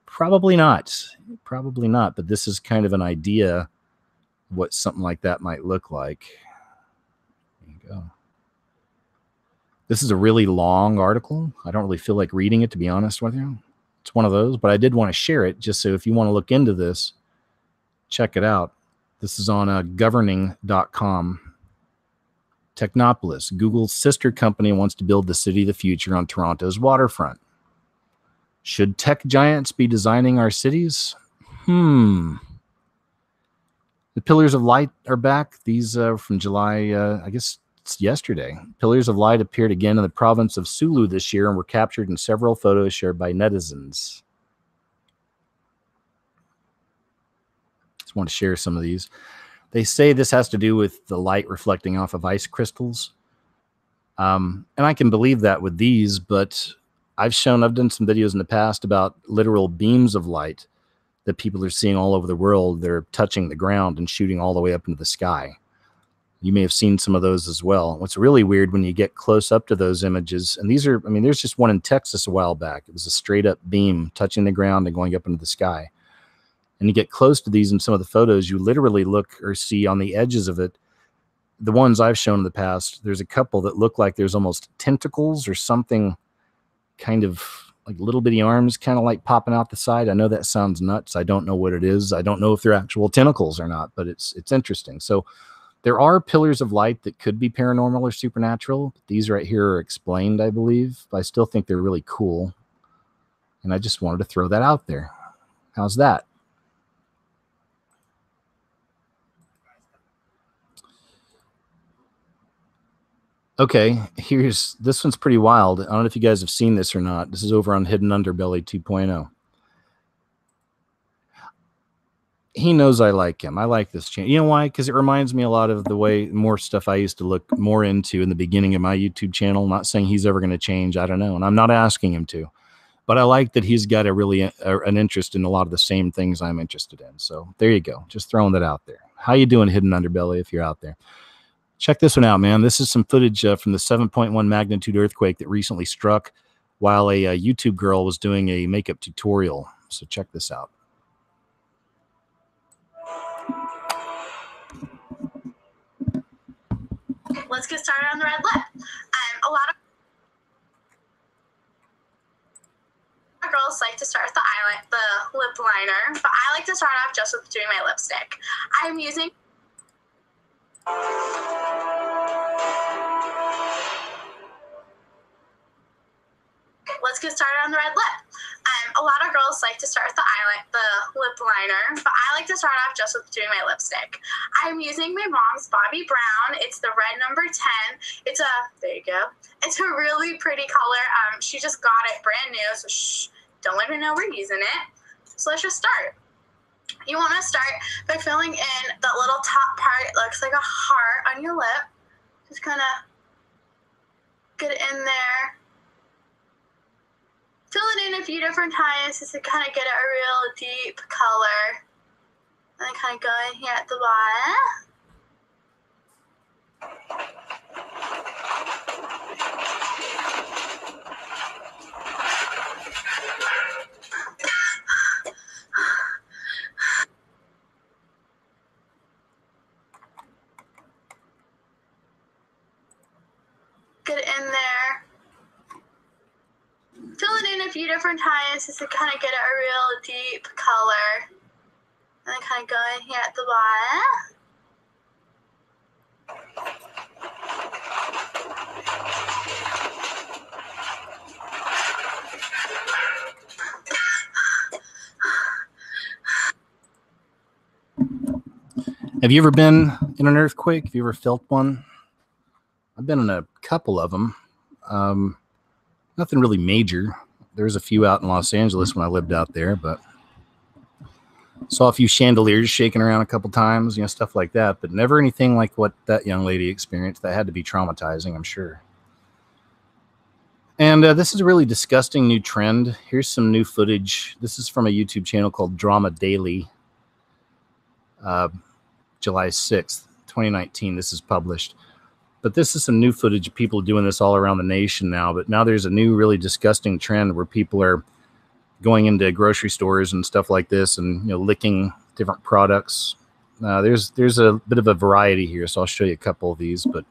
Probably not. Probably not. But this is kind of an idea of what something like that might look like. There you go. This is a really long article. I don't really feel like reading it, to be honest with you. It's one of those, but I did want to share it just so if you want to look into this, check it out. This is on governing.com. Technopolis, Google's sister company, wants to build the city of the future on Toronto's waterfront. Should tech giants be designing our cities? The Pillars of Light are back. These are from July, I guess it's yesterday. Pillars of Light appeared again in the province of Sulu this year and were captured in several photos shared by netizens. Just want to share some of these. They say this has to do with the light reflecting off of ice crystals. And I can believe that with these, but I've done some videos in the past about literal beams of light that people are seeing all over the world. They're touching the ground and shooting all the way up into the sky. You may have seen some of those as well. What's really weird when you get close up to those images, and these are, I mean, there's just one in Texas a while back. It was a straight up beam touching the ground and going up into the sky. And you get close to these in some of the photos, you literally look or see on the edges of it. The ones I've shown in the past, there's a couple that look like there's almost tentacles or something kind of like little bitty arms kind of like popping out the side. I know that sounds nuts. I don't know what it is. I don't know if they're actual tentacles or not, but it's interesting. So there are pillars of light that could be paranormal or supernatural. These right here are explained, I believe. But I still think they're really cool. And I just wanted to throw that out there. How's that? Okay, this one's pretty wild. I don't know if you guys have seen this or not. This is over on Hidden Underbelly 2.0. He knows I like him. I like this channel. You know why? Because it reminds me a lot of the way more stuff I used to look more into in the beginning of my YouTube channel. I'm not saying he's ever going to change. I don't know. And I'm not asking him to. But I like that he's got an interest in a lot of the same things I'm interested in. So there you go. Just throwing that out there. How you doing, Hidden Underbelly, if you're out there? Check this one out, man. This is some footage from the 7.1 magnitude earthquake that recently struck while a YouTube girl was doing a makeup tutorial. So check this out. Let's get started on the red lip. A lot of girls like to start with the lip liner, but I like to start off just with doing my lipstick. I'm using Let's get started on the red lip. A lot of girls like to start with the lip liner, but I like to start off just with doing my lipstick. I'm using my mom's Bobbi Brown. It's the red number 10. There you go. It's a really pretty color. She just got it brand new, so shh, don't let me know we're using it. So let's just start. You want to start by filling in that little top part. It looks like a heart on your lip. Just kind of get it in there. Fill it in a few different times just to kind of get a real deep color. And then kind of go in here at the bottom. Get it in there. Fill it in a few different times just to kind of get a real deep color. And then kind of go in here at the bottom. Have you ever been in an earthquake? Have you ever felt one? I've been in a couple of them. Nothing really major. There's a few out in Los Angeles when I lived out there, but saw a few chandeliers shaking around a couple times, stuff like that, but never anything like what that young lady experienced. That had to be traumatizing, I'm sure. And this is a really disgusting new trend. Here's some new footage. This is from a YouTube channel called Drama Daily. July 6th, 2019, this is published. But this is some new footage of people doing this all around the nation now. But now there's a new really disgusting trend where people are going into grocery stores and stuff like this and licking different products. There's a bit of a variety here, so I'll show you a couple of these. But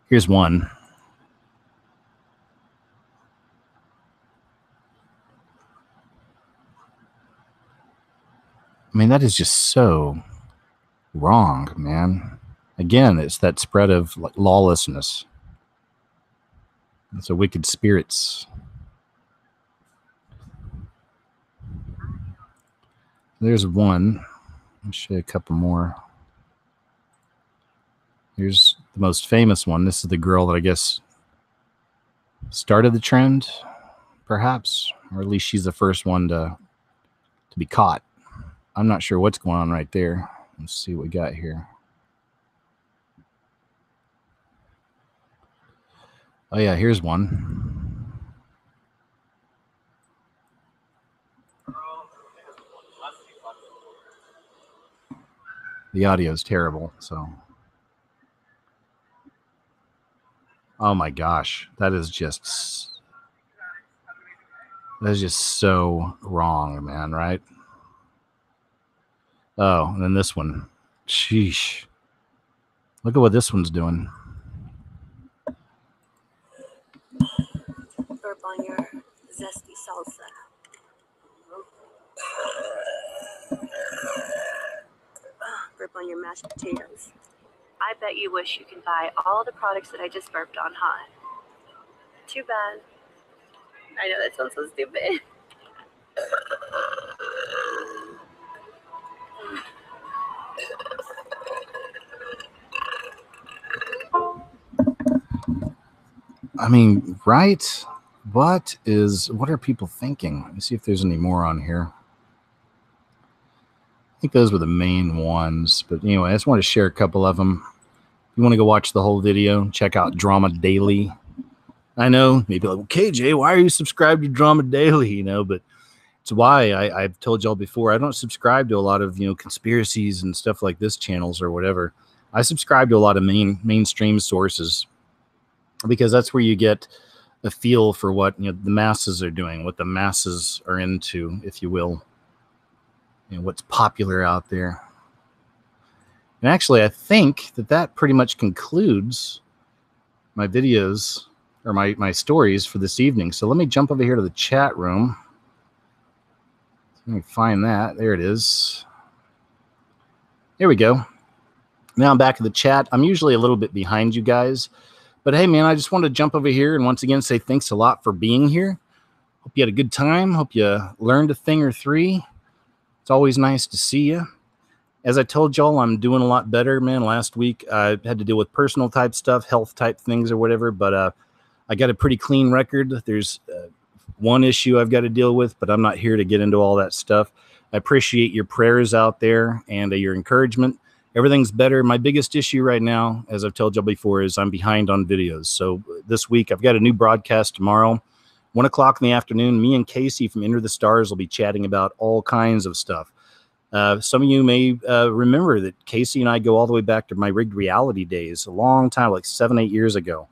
here's one. I mean, that is just so wrong, man. Again, it's that spread of lawlessness. It's a wicked spirits. There's one. I'll show you a couple more. Here's the most famous one. This is the girl that I guess started the trend, perhaps, or at least she's the first one to be caught. I'm not sure what's going on right there. Let's see what we got here. Oh yeah, here's one. The audio is terrible, so. Oh my gosh, that is just so wrong, man, right? Oh, and then this one. Sheesh. Look at what this one's doing. on your zesty salsa. Burp on your mashed potatoes. I bet you wish you could buy all the products that I just burped on, huh? Too bad. I know that sounds so stupid. I mean, right? What are people thinking? Let me see if there's any more on here. I think those were the main ones. But anyway, I just want to share a couple of them. If you want to go watch the whole video, check out Drama Daily. I know, maybe like, well, KJ, why are you subscribed to Drama Daily? You know, but it's why I've told y'all before, I don't subscribe to a lot of, conspiracies and stuff like this channels or whatever. I subscribe to a lot of mainstream sources because that's where you get a feel for what the masses are doing, what the masses are into, if you will, what's popular out there. And actually, I think that pretty much concludes my videos or my stories for this evening. So let me jump over here to the chat room. Let me find that. There it is. There we go. Now I'm back in the chat. I'm usually a little bit behind you guys. But hey, man, I just wanted to jump over here and once again say thanks a lot for being here. Hope you had a good time. Hope you learned a thing or three. It's always nice to see you. As I told y'all, I'm doing a lot better, man. Last week, I had to deal with personal type stuff, health type things or whatever. But I got a pretty clean record. There's one issue I've got to deal with, but I'm not here to get into all that stuff. I appreciate your prayers out there and your encouragement. Everything's better. My biggest issue right now, as I've told y'all before, is I'm behind on videos. So this week, I've got a new broadcast tomorrow, 1 o'clock in the afternoon. Me and Casey from Enter the Stars will be chatting about all kinds of stuff. Some of you may remember that Casey and I go all the way back to my rigged reality days, a long time, like 7-8 years ago.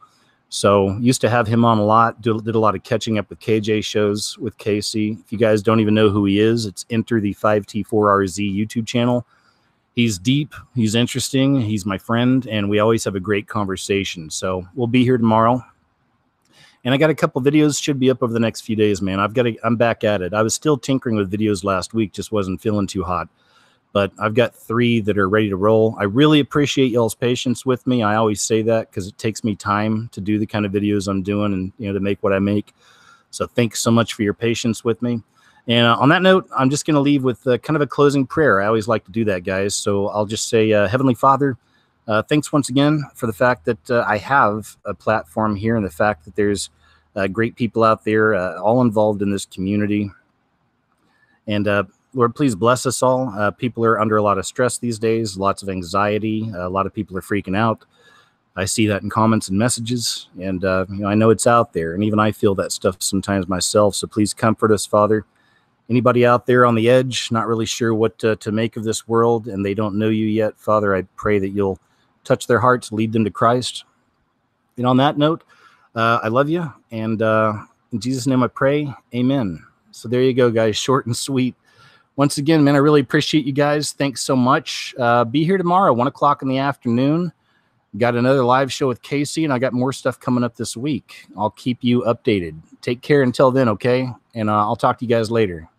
So used to have him on a lot, did a lot of catching up with KJ shows with Casey. If you guys don't even know who he is, it's Enter the 5T4RZ YouTube channel. He's deep, he's interesting, he's my friend, and we always have a great conversation. So we'll be here tomorrow. And I got a couple videos, should be up over the next few days, man. I'm back at it. I was still tinkering with videos last week, just wasn't feeling too hot. But I've got 3 that are ready to roll. I really appreciate y'all's patience with me. I always say that because it takes me time to do the kind of videos I'm doing and to make what I make. So thanks so much for your patience with me. And on that note, I'm just going to leave with kind of a closing prayer. I always like to do that, guys. So I'll just say, Heavenly Father, thanks once again for the fact that I have a platform here and the fact that there's great people out there all involved in this community. And Lord, please bless us all. People are under a lot of stress these days, lots of anxiety. A lot of people are freaking out. I see that in comments and messages. And, I know it's out there. And even I feel that stuff sometimes myself. So please comfort us, Father. Anybody out there on the edge, not really sure what to make of this world, and they don't know you yet, Father, I pray that you'll touch their hearts, lead them to Christ. And on that note, I love you. And in Jesus' name I pray, amen. So there you go, guys. Short and sweet. Once again, man, I really appreciate you guys. Thanks so much. Be here tomorrow, 1 o'clock in the afternoon. Got another live show with Casey, and I got more stuff coming up this week. I'll keep you updated. Take care until then, okay? And I'll talk to you guys later.